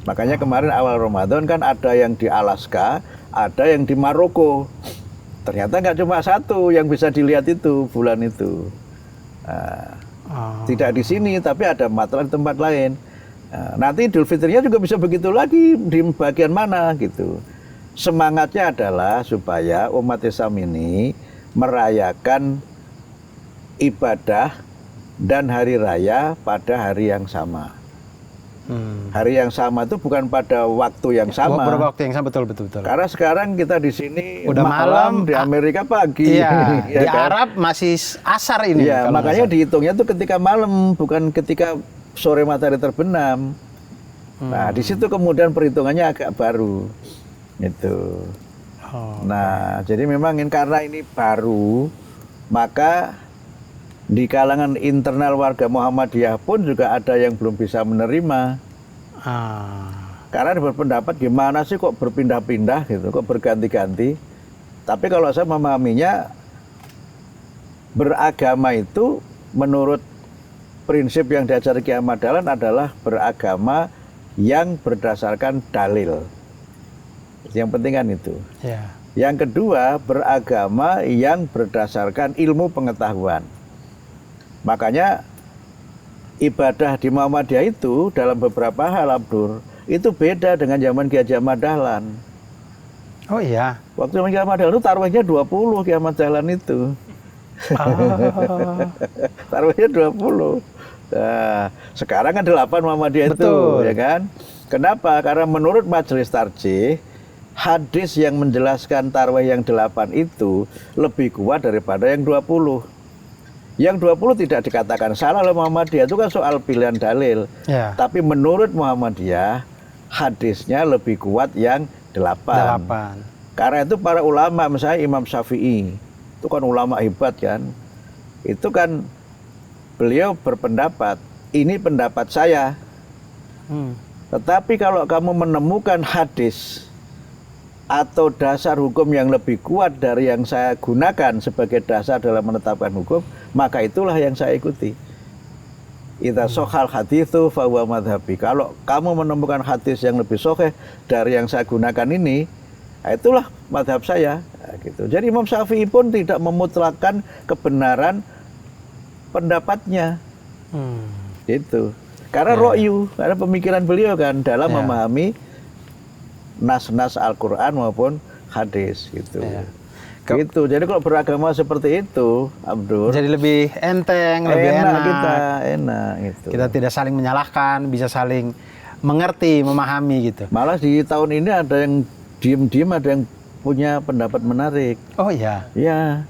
S2: Makanya kemarin awal Ramadan kan ada yang di Alaska, ada yang di Maroko. Ternyata nggak cuma 1 yang bisa dilihat itu bulan itu. Tidak di sini, tapi ada matlak di tempat lain. Nanti Idul Fitrinya juga bisa begitu lagi, di bagian mana gitu. Semangatnya adalah supaya umat Islam ini merayakan ibadah dan hari raya pada hari yang sama. Hari yang sama itu bukan pada waktu yang sama.
S1: Pada waktu yang sama, betul.
S2: Karena sekarang kita di sini
S1: udah malam,
S2: di Amerika pagi.
S1: Iya,
S2: ya
S1: di
S2: kan?
S1: Arab masih asar ini.
S2: Iya, makanya dihitungnya tuh ketika malam, bukan ketika sore matahari terbenam. Nah, di situ kemudian perhitungannya agak baru. Itu. Nah, jadi memang karena ini baru, maka di kalangan internal warga Muhammadiyah pun juga ada yang belum bisa menerima. Karena berpendapat gimana sih kok berpindah-pindah gitu, kok berganti-ganti. Tapi kalau saya memahaminya, beragama itu menurut prinsip yang diajari Kiai Ahmad Dahlan adalah beragama yang berdasarkan dalil. Yang penting kan itu.
S1: Ya.
S2: Yang kedua, beragama yang berdasarkan ilmu pengetahuan. Makanya ibadah di Muhammadiyah itu dalam beberapa hal, Abdur, itu beda dengan zaman Kiai Ahmad Dahlan.
S1: Oh iya.
S2: Waktu zaman Kiai Ahmad Dahlan itu taruhnya 20 Kiai Ahmad Dahlan itu. Taruhnya 20. Nah, sekarang kan 8 Muhammadiyah itu, ya kan? Kenapa? Karena menurut Majelis Tarjih, hadis yang menjelaskan tarawih yang 8 itu lebih kuat daripada yang 20. Yang 20 tidak dikatakan salah oleh Muhammadiyah, itu kan soal pilihan dalil.
S1: Ya.
S2: Tapi menurut Muhammadiyah, hadisnya lebih kuat yang 8. Karena itu para ulama, misalnya Imam Syafi'i, itu kan ulama hebat kan. Itu kan beliau berpendapat, ini pendapat saya. Tetapi kalau kamu menemukan hadis atau dasar hukum yang lebih kuat dari yang saya gunakan sebagai dasar dalam menetapkan hukum, maka itulah yang saya ikuti. Idza sohal haditsu fa huwa madhabi. Kalau kamu menemukan hadis yang lebih sahih dari yang saya gunakan ini, itulah madhab saya. Nah, gitu. Jadi Imam Syafi'i pun tidak memutlakkan kebenaran pendapatnya. Gitu. Karena ro'yu, karena pemikiran beliau kan dalam memahami nas-nas Al-Quran maupun hadis gitu. Gitu. Jadi kalau beragama seperti itu, Abdur,
S1: jadi lebih enteng, lebih enak.
S2: Enak gitu.
S1: Kita tidak saling menyalahkan, bisa saling mengerti, memahami gitu.
S2: Malah di tahun ini ada yang diem-diem, ada yang punya pendapat menarik.
S1: Oh iya.
S2: Ya.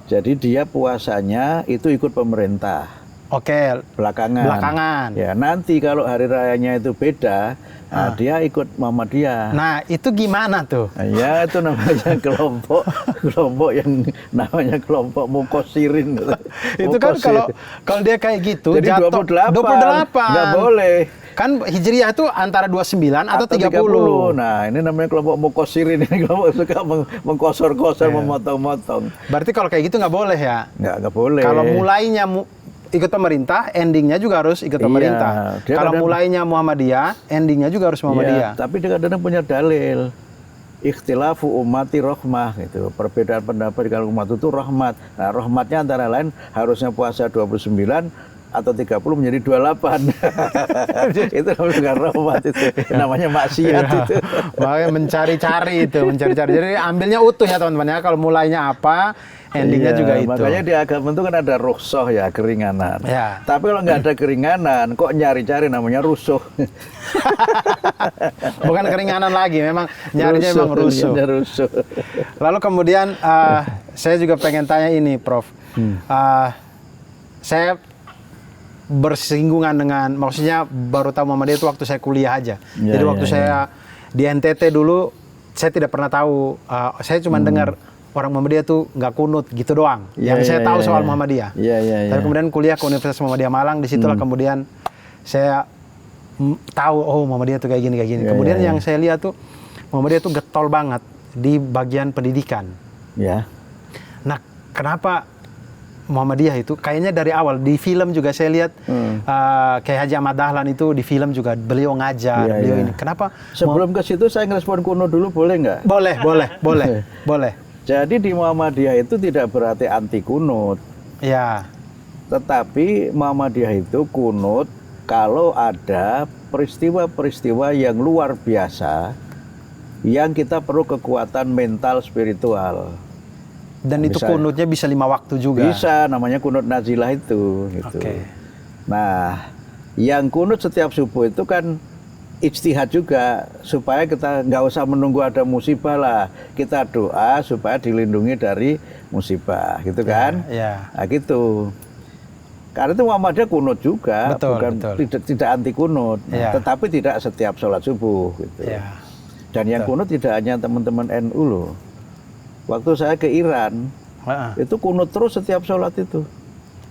S2: Jadi dia puasanya itu ikut pemerintah.
S1: Oke.
S2: Belakangan. Ya, nanti kalau hari rayanya itu beda, nah, dia ikut Muhammadiyah.
S1: Nah, itu gimana tuh?
S2: Ya, itu namanya kelompok yang namanya kelompok mukosirin.
S1: Itu kan kalau dia kayak gitu,
S2: jadi
S1: jatuh 28.
S2: Nggak boleh.
S1: Kan Hijriah itu antara 29 atau 30.
S2: Nah, ini namanya kelompok mukosirin. Ini kelompok suka mengkosor-kosor, memotong-motong.
S1: Berarti kalau kayak gitu nggak boleh ya?
S2: Nggak boleh.
S1: Kalau mulainya ikut pemerintah, endingnya juga harus ikut pemerintah. Kalau mulainya Muhammadiyah, endingnya juga harus Muhammadiyah.
S2: Iya, tapi dia kadang-kadang punya dalil. Ikhtilafu ummati rahmah gitu. Perbedaan pendapat di kalangan umat itu rahmat. Nah, rahmatnya antara lain harusnya puasa 29, atau 30 menjadi 28. Itu bukan rahmat, itu namanya maksiat itu.
S1: Makanya mencari-cari itu, mencari-cari. Jadi ambilnya utuh ya teman-teman ya. Kalau mulainya apa, endingnya
S2: Iya,
S1: juga itu.
S2: makanya di agama itu kan ada rukhsah ya, keringanan.
S1: Ya.
S2: Tapi kalau nggak ada keringanan, kok nyari-cari namanya rusuh.
S1: Bukan keringanan lagi, memang nyarinya
S2: Rusuh,
S1: memang rusuh.
S2: nyarinya rusuh.
S1: Lalu kemudian saya juga pengen tanya ini, Prof. Saya bersinggungan dengan, maksudnya baru tahu Muhammadiyah itu waktu saya kuliah aja.
S2: Ya,
S1: Jadi waktu
S2: ya,
S1: saya di NTT dulu, saya tidak pernah tahu. Saya cuma dengar orang Muhammadiyah itu nggak kunut gitu doang.
S2: Ya,
S1: Yang saya
S2: ya,
S1: tahu
S2: ya,
S1: soal
S2: ya.
S1: Muhammadiyah.
S2: Tapi
S1: Tapi kemudian kuliah ke Universitas Muhammadiyah Malang, disitulah kemudian saya tahu, oh Muhammadiyah itu kayak gini, kayak gini. Kemudian yang saya lihat tuh Muhammadiyah itu getol banget di bagian pendidikan.
S2: Ya.
S1: Nah, kenapa Muhammadiyah itu kayaknya dari awal di film juga saya lihat kayak Haji Ahmad Dahlan itu di film juga beliau ngajar, beliau ini. Kenapa?
S2: Sebelum ke situ saya ngerespon kuno dulu, boleh nggak?
S1: Boleh.
S2: Jadi di Muhammadiyah itu tidak berarti anti kunut.
S1: Ya.
S2: Tetapi Muhammadiyah itu kunut kalau ada peristiwa-peristiwa yang luar biasa yang kita perlu kekuatan mental spiritual.
S1: Dan itu kunutnya bisa 5 waktu juga.
S2: Bisa, namanya kunut nazilah itu. Gitu.
S1: Oke.
S2: Nah, yang kunut setiap subuh itu kan ijtihad juga, supaya kita nggak usah menunggu ada musibah lah. Kita doa supaya dilindungi dari musibah, gitu kan?
S1: Ya.
S2: Nah, gitu. Karena itu Muhammadiyah kunut juga, bukan tidak anti kunut, tetapi tidak setiap sholat subuh, gitu.
S1: Ya.
S2: Dan yang kunut tidak hanya teman-teman NU loh. Waktu saya ke Iran, itu kunut terus setiap sholat itu.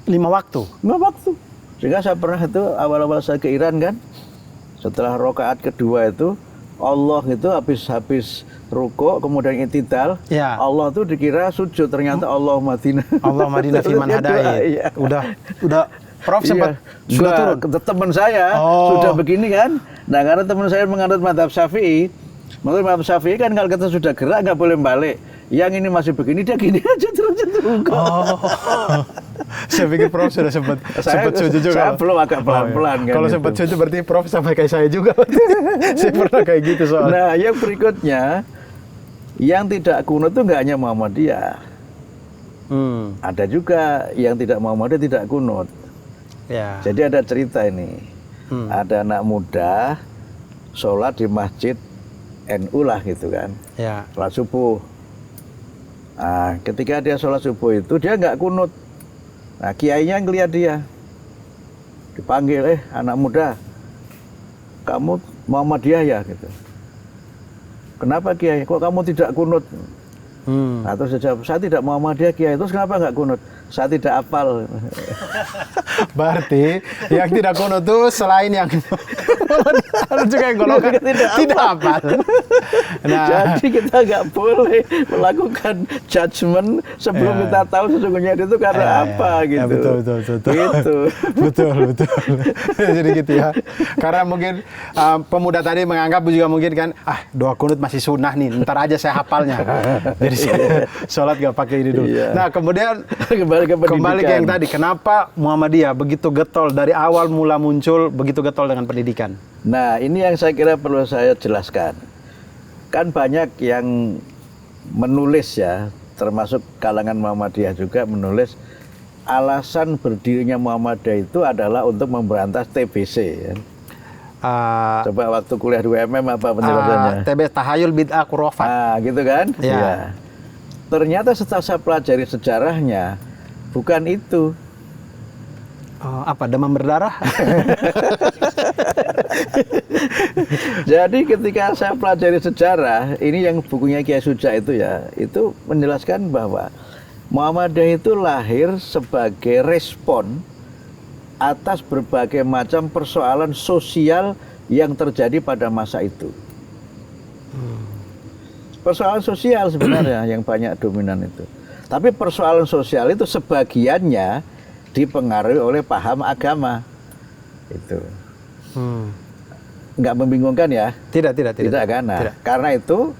S1: 5 waktu?
S2: 5 waktu. Sehingga saya pernah itu, awal-awal saya ke Iran kan, setelah rakaat kedua itu, Allah itu habis rukuk, kemudian itidal, Allah itu dikira sujud, ternyata Allah Madinah.
S1: Allah Madinah fiman hadai. Udah Prof sempat sudah turun.
S2: Teman saya sudah begini kan. Nah, karena teman saya menganut mazhab Syafi'i. Menurut mazhab Syafi'i kan kalau kita sudah gerak nggak boleh balik. Yang ini masih begini, dia gini aja terus.
S1: Saya pikir Prof sudah sempat sujud juga.
S2: Saya belum, agak pelan-pelan kan.
S1: Kalau sempat sujud berarti Prof sama kayak saya juga. Saya pernah kayak gitu soalnya.
S2: Nah, yang berikutnya, yang tidak kunut itu nggak hanya Muhammadiyah. Ada juga yang tidak Muhammadiyah tidak kunut.
S1: Ya.
S2: Jadi ada cerita ini. Ada anak muda sholat di masjid NU lah gitu kan.
S1: Ya.
S2: Sholat subuh. Nah, ketika dia sholat subuh itu dia nggak kunut. Nah, kiainya ngeliat dia, dipanggil, anak muda, kamu Muhammadiyah ya gitu. Kenapa kiai? Kok kamu tidak kunut? Nah, terus dia jawab, saya tidak Muhammadiyah kiai. Terus kenapa nggak kunut? Saya tidak hafal.
S1: Berarti yang tidak kunut itu selain yang ada juga yang golongan tidak hafal.
S2: Nah, jadi kita nggak boleh melakukan judgement sebelum kita tahu sesungguhnya itu karena apa gitu.
S1: Betul.
S2: Gitu.
S1: betul. Jadi gitu ya. Karena mungkin pemuda tadi menganggap juga mungkin kan, doa kunut masih sunnah nih, ntar aja saya hafalnya. Jadi sholat nggak pakai ini dulu. Nah, kemudian kembali ke yang tadi, kenapa Muhammadiyah begitu getol dari awal mula muncul, begitu getol dengan pendidikan?
S2: Nah, ini yang saya kira perlu saya jelaskan. Kan banyak yang menulis ya, termasuk kalangan Muhammadiyah juga menulis alasan berdirinya Muhammadiyah itu adalah untuk memberantas TBC ya. Coba waktu kuliah di UMM apa penjelasannya?
S1: TBC, tahayul bid'ah khurafat.
S2: Gitu kan? Ya. Ternyata setelah saya pelajari sejarahnya, bukan itu.
S1: Apa, demam berdarah?
S2: Jadi ketika saya pelajari sejarah, ini yang bukunya Kiai Suja itu ya, itu menjelaskan bahwa Muhammadiyah itu lahir sebagai respon atas berbagai macam persoalan sosial yang terjadi pada masa itu. Persoalan sosial sebenarnya yang banyak dominan itu. Tapi persoalan sosial itu sebagiannya dipengaruhi oleh paham agama. Itu. Nggak membingungkan ya?
S1: Tidak kan?
S2: Nah, karena itu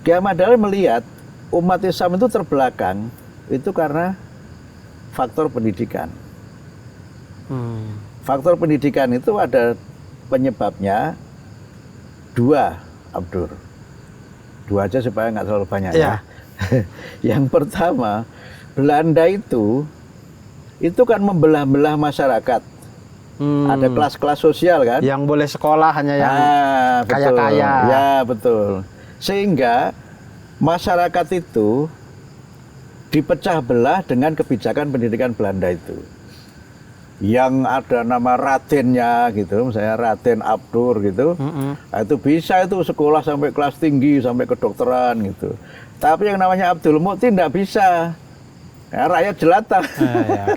S2: Kiai Ahmad Dahlan melihat umat Islam itu terbelakang itu karena faktor pendidikan. Faktor pendidikan itu ada penyebabnya dua, Abdur. Dua aja supaya nggak terlalu banyak ya. Yang pertama, Belanda itu kan membelah-belah masyarakat. Ada kelas-kelas sosial kan.
S1: Yang boleh sekolah hanya yang kaya-kaya.
S2: Ya, betul. Sehingga masyarakat itu dipecah belah dengan kebijakan pendidikan Belanda itu. Yang ada nama Radennya gitu, misalnya Raden Abdur gitu, nah, itu bisa itu sekolah sampai kelas tinggi, sampai kedokteran gitu. Tapi yang namanya Abdul Mukti tidak bisa, ya, rakyat jelata,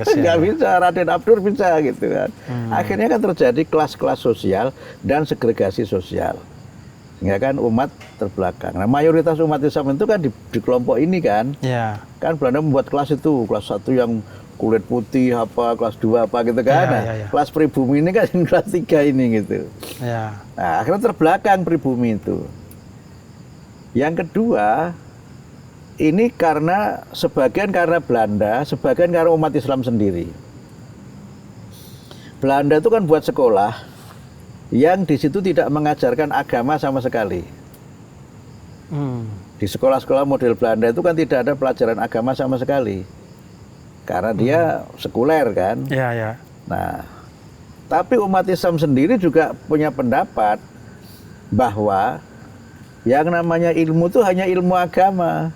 S2: nggak bisa, Raden Abdur bisa gitu kan. Akhirnya kan terjadi kelas-kelas sosial dan segregasi sosial, ya kan, umat terbelakang. Nah, mayoritas umat Islam itu kan di kelompok ini kan, kan Belanda membuat kelas itu, kelas 1 yang kulit putih apa, kelas 2 apa gitu kan. Kelas pribumi ini kan kelas 3 ini gitu. Nah, akhirnya terbelakang pribumi itu. Yang kedua, ini karena sebagian karena Belanda, sebagian karena umat Islam sendiri. Belanda itu kan buat sekolah yang di situ tidak mengajarkan agama sama sekali. Di sekolah-sekolah model Belanda itu kan tidak ada pelajaran agama sama sekali. Karena dia sekuler kan. Nah, tapi umat Islam sendiri juga punya pendapat bahwa yang namanya ilmu itu hanya ilmu agama.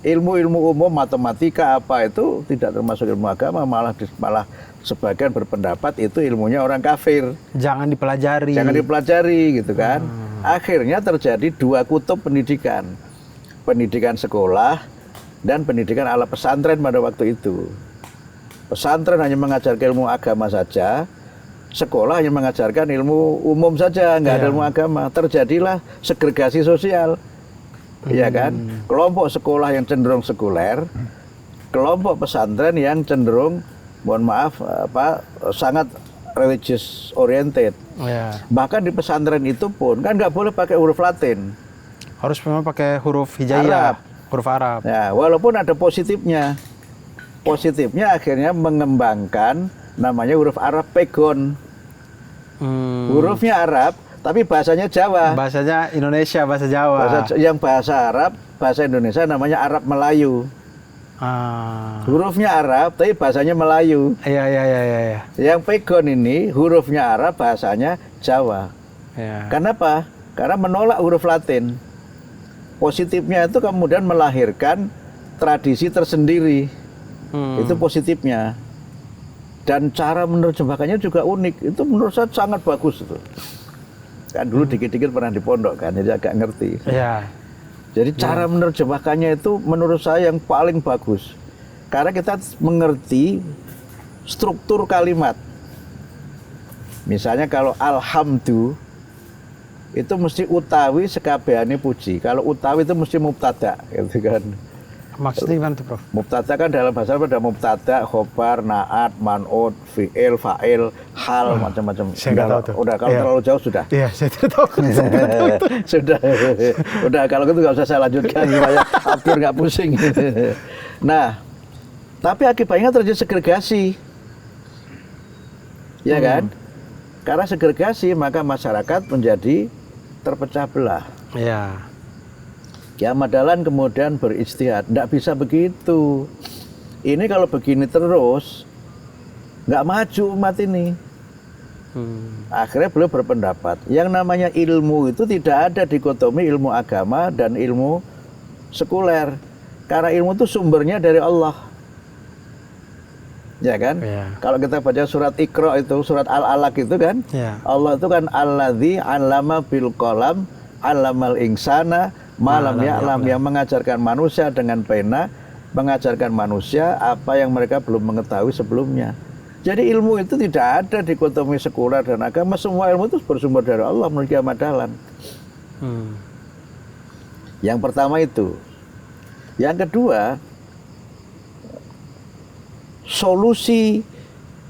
S2: Ilmu-ilmu umum, matematika apa itu tidak termasuk ilmu agama, malah sebagian berpendapat itu ilmunya orang kafir. Jangan dipelajari gitu kan. Akhirnya terjadi dua kutub pendidikan. Pendidikan sekolah dan pendidikan ala pesantren pada waktu itu. Pesantren hanya mengajarkan ilmu agama saja, sekolah hanya mengajarkan ilmu umum saja, nggak ada ilmu agama. Terjadilah segregasi sosial, ya kan? Kelompok sekolah yang cenderung sekuler, kelompok pesantren yang cenderung, mohon maaf, sangat religious oriented. Bahkan di pesantren itu pun kan nggak boleh pakai huruf Latin,
S1: harus memang pakai huruf hijaiyah, huruf Arab.
S2: Ya, walaupun ada positifnya. Positifnya akhirnya mengembangkan namanya huruf Arab pegon. Hurufnya Arab, tapi bahasanya Jawa.
S1: Bahasanya Indonesia, bahasa Jawa.
S2: Yang bahasa Arab, bahasa Indonesia namanya Arab Melayu. Hurufnya Arab, tapi bahasanya Melayu. Yang pegon ini hurufnya Arab, bahasanya Jawa. Kenapa? Karena menolak huruf Latin. Positifnya itu kemudian melahirkan tradisi tersendiri. Itu positifnya. Dan cara menerjemahkannya juga unik. Itu menurut saya sangat bagus itu. Kan dulu dikit-dikit pernah di pondok kan, jadi agak ngerti. Jadi cara menerjemahkannya itu menurut saya yang paling bagus. Karena kita mengerti struktur kalimat. Misalnya kalau alhamdu itu mesti utawi sekabehane puji. Kalau utawi itu mesti mubtada, gitu kan.
S1: Maksudnya gimana tuh, Prof?
S2: Mubtada kan dalam bahasa Arab ada mubtada, khobar, naat, man'ut, fi'il, fa'il, hal, macam-macam.
S1: Saya nggak tahu tuh.
S2: Udah, kalau terlalu jauh sudah.
S1: Iya, saya tidak tahu.
S2: Sudah. Udah, kalau gitu nggak usah saya lanjutkan supaya Abdur nggak pusing. Nah, tapi akibatnya terjadi segregasi. Ya kan? Karena segregasi maka masyarakat menjadi terpecah belah. Kiamat Dahlan kemudian berijtihad, tidak bisa begitu. Ini kalau begini terus, nggak maju umat ini. Akhirnya beliau berpendapat, yang namanya ilmu itu tidak ada dikotomi ilmu agama dan ilmu sekuler. Karena ilmu itu sumbernya dari Allah. Ya kan? Kalau kita baca surat Iqra itu, surat Al-Alaq itu kan, Allah itu kan alladzi 'allama bil qalam 'allamal insana malam ya'lam, yang mengajarkan manusia dengan pena, mengajarkan manusia apa yang mereka belum mengetahui sebelumnya. Jadi ilmu itu tidak ada dikotomi sekuler dan agama, semua ilmu itu bersumber dari Allah menurut Kiamat Dahlan. Yang pertama itu. Yang kedua, solusi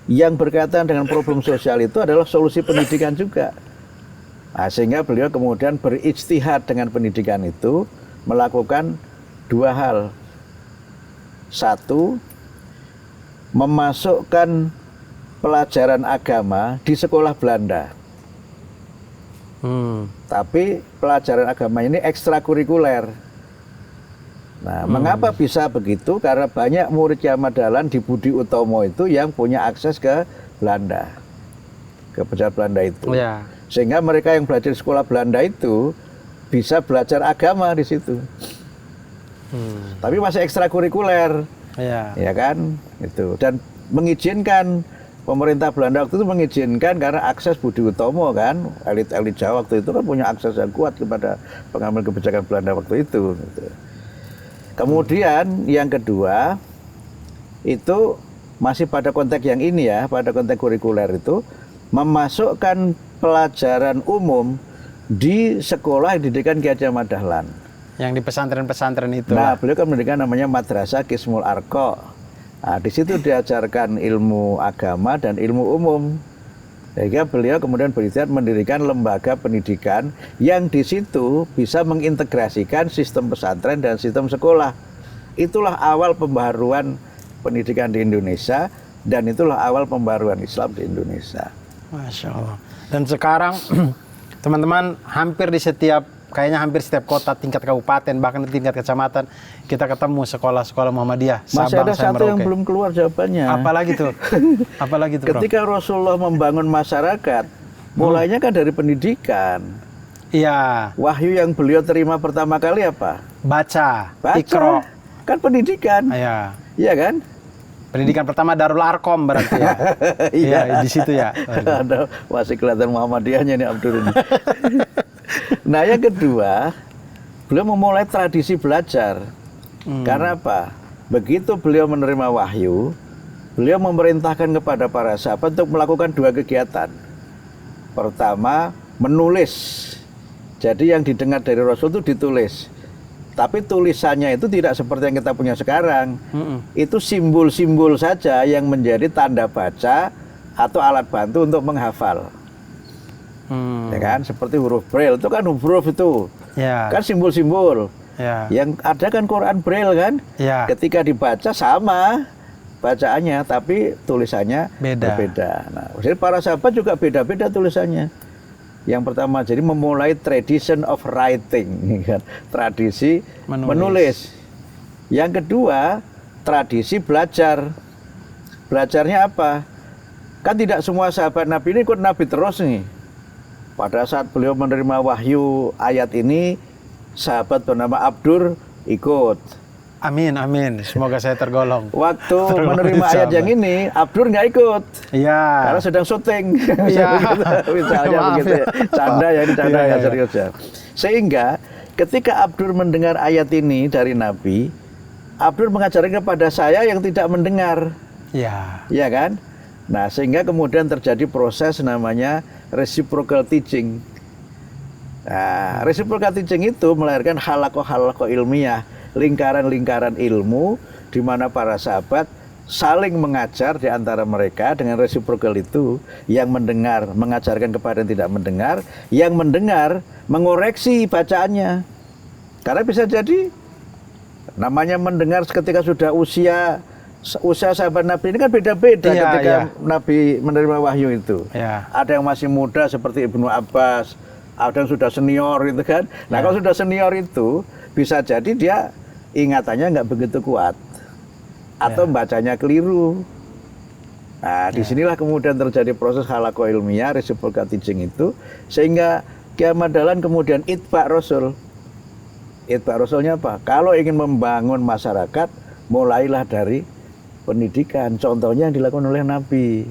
S2: yang berkaitan dengan problem sosial itu adalah solusi pendidikan juga. Nah, sehingga beliau kemudian berijtihad dengan pendidikan itu, melakukan dua hal. Satu, memasukkan pelajaran agama di sekolah Belanda. Tapi pelajaran agama ini ekstrakurikuler. Nah, mengapa bisa begitu? Karena banyak murid Kiai Dahlan di Budi Utomo itu yang punya akses ke Belanda, ke belajar Belanda itu.
S1: Ya.
S2: Sehingga mereka yang belajar di sekolah Belanda itu bisa belajar agama di situ. Tapi masih ekstrakurikuler, ya kan? Itu dan mengizinkan pemerintah Belanda waktu itu mengizinkan karena akses Budi Utomo kan, elit-elit Jawa waktu itu kan punya akses yang kuat kepada pengambil kebijakan Belanda waktu itu. Gitu. Kemudian yang kedua itu masih pada konteks yang ini ya, pada konteks kurikuler itu memasukkan pelajaran umum di sekolah didikan Ki Haji Ahmad Dahlan.
S1: Yang di pesantren-pesantren itu.
S2: Nah, beliau kan mendirikan namanya Madrasah Kismul Arqa. Nah, di situ diajarkan ilmu agama dan ilmu umum. Sehingga beliau kemudian berikhtiar mendirikan lembaga pendidikan yang di situ bisa mengintegrasikan sistem pesantren dan sistem sekolah. Itulah awal pembaharuan pendidikan di Indonesia dan itulah awal pembaharuan Islam di Indonesia.
S1: Masya Allah. Dan sekarang teman-teman kayaknya hampir setiap kota tingkat kabupaten bahkan di tingkat kecamatan kita ketemu sekolah-sekolah Muhammadiyah.
S2: Masih ada satu yang belum keluar jawabannya.
S1: Apalagi tuh? Apalagi tuh?
S2: Ketika Rasulullah membangun masyarakat, mulainya kan dari pendidikan.
S1: Iya.
S2: Wahyu yang beliau terima pertama kali apa?
S1: Baca.
S2: Iqra. Kan pendidikan.
S1: Iya.
S2: Iya kan?
S1: Pendidikan pertama Darul Arkom berarti ya. Iya, di situ ya.
S2: Ada masih kelihatan Muhammadiyahnya nih Abdur ini. Nah, yang kedua, beliau memulai tradisi belajar. Karena apa? Begitu beliau menerima wahyu, beliau memerintahkan kepada para sahabat untuk melakukan dua kegiatan. Pertama, menulis. Jadi yang didengar dari Rasul itu ditulis. Tapi tulisannya itu tidak seperti yang kita punya sekarang. Itu simbol-simbol saja yang menjadi tanda baca atau alat bantu untuk menghafal. Ya kan, seperti huruf Braille itu kan huruf itu, kan simbol-simbol. Yang ada kan Quran Braille kan, ketika dibaca sama bacaannya, tapi tulisannya berbeda. Nah, jadi para sahabat juga beda-beda tulisannya. Yang pertama, jadi memulai tradition of writing, kan? Tradisi menulis. Yang kedua, tradisi belajar. Belajarnya apa? Kan tidak semua sahabat Nabi ini ikut Nabi terus nih. Pada saat beliau menerima wahyu ayat ini, sahabat bernama Abdur ikut.
S1: Amin, amin. Semoga saya tergolong.
S2: Waktu menerima ayat yang ini, Abdur nggak ikut.
S1: Iya.
S2: Karena sedang syuting.
S1: Iya.
S2: Misalnya begitu ya. Canda ya, ini canda ya, serius ya. Sehingga ketika Abdur mendengar ayat ini dari Nabi, Abdur mengajarkan kepada saya yang tidak mendengar.
S1: Iya.
S2: Iya kan? Nah, sehingga kemudian terjadi proses namanya reciprocal teaching. Nah, reciprocal teaching itu melahirkan halaqah-halaqah ilmiah, lingkaran-lingkaran ilmu di mana para sahabat saling mengajar di antara mereka dengan reciprocal itu. Yang mendengar mengajarkan kepada yang tidak mendengar, yang mendengar mengoreksi bacaannya. Karena bisa jadi namanya mendengar ketika sudah usia sahabat Nabi ini kan beda-beda ketika Nabi menerima wahyu itu. Ada yang masih muda seperti Ibnu Abbas, ada yang sudah senior gitu kan. Nah, kalau sudah senior itu bisa jadi dia ingatannya nggak begitu kuat atau bacanya keliru. Nah, disinilah kemudian terjadi proses halaqah ilmiah, reciprocal teaching itu, sehingga Ki Ahmad Dahlan kemudian itba Rasul. Itba Rasulnya apa? Kalau ingin membangun masyarakat, mulailah dari pendidikan, contohnya yang dilakukan oleh Nabi.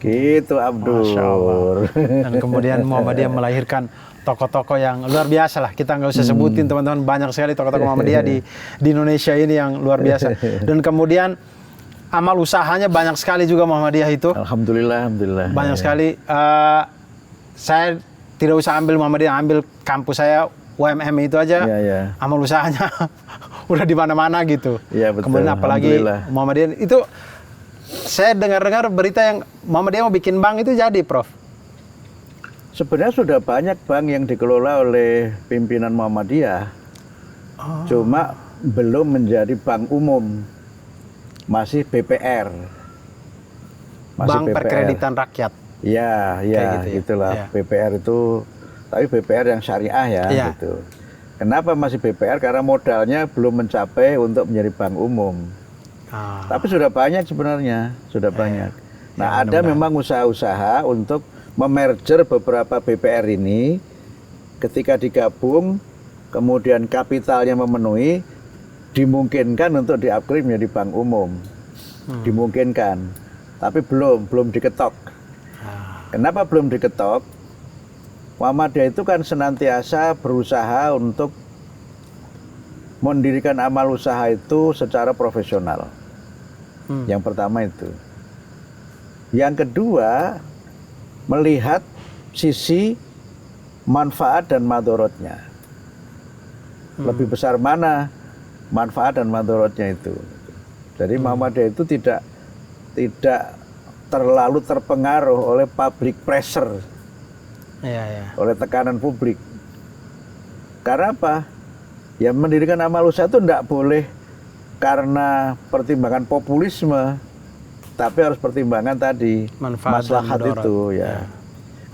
S2: Gitu, Abdur.
S1: Masya Allah. Dan kemudian Muhammadiyah melahirkan tokoh-tokoh yang luar biasa lah. Kita nggak usah sebutin teman-teman, banyak sekali tokoh-tokoh Muhammadiyah di Indonesia ini yang luar biasa. Dan kemudian amal usahanya banyak sekali juga Muhammadiyah itu.
S2: Alhamdulillah, alhamdulillah.
S1: Banyak sekali. Saya tidak usah ambil Muhammadiyah, ambil kampus saya UMM itu aja, amal usahanya udah di mana-mana gitu.
S2: Ya, betul.
S1: Kemudian apalagi Muhammadiyah itu, saya dengar-dengar berita yang Muhammadiyah mau bikin bank itu jadi, Prof.
S2: Sebenarnya sudah banyak bank yang dikelola oleh pimpinan Muhammadiyah, cuma belum menjadi bank umum, masih BPR.
S1: Bank Perkreditan Rakyat.
S2: Ya, ya,
S1: gitu ya?
S2: gitulah.
S1: Ya.
S2: BPR itu, tapi BPR yang syariah ya,
S1: Ya.
S2: gitu. Kenapa masih BPR? Karena modalnya belum mencapai untuk menjadi bank umum. Tapi sudah banyak sebenarnya, sudah banyak. Nah, ada memang usaha-usaha untuk memerger beberapa BPR ini. Ketika digabung, kemudian kapitalnya memenuhi, dimungkinkan untuk di-upgrade menjadi bank umum. Dimungkinkan, tapi belum diketok. Kenapa belum diketok? Muhammadiyah itu kan senantiasa berusaha untuk mendirikan amal usaha itu secara profesional. Yang pertama itu. Yang kedua, melihat sisi manfaat dan madorotnya. Lebih besar mana manfaat dan madorotnya itu. Jadi Muhammadiyah itu tidak terlalu terpengaruh oleh public pressure, oleh tekanan publik. Karena apa? Ya mendirikan amal usaha itu tidak boleh karena pertimbangan populisme, tapi harus pertimbangan tadi maslahat itu ya.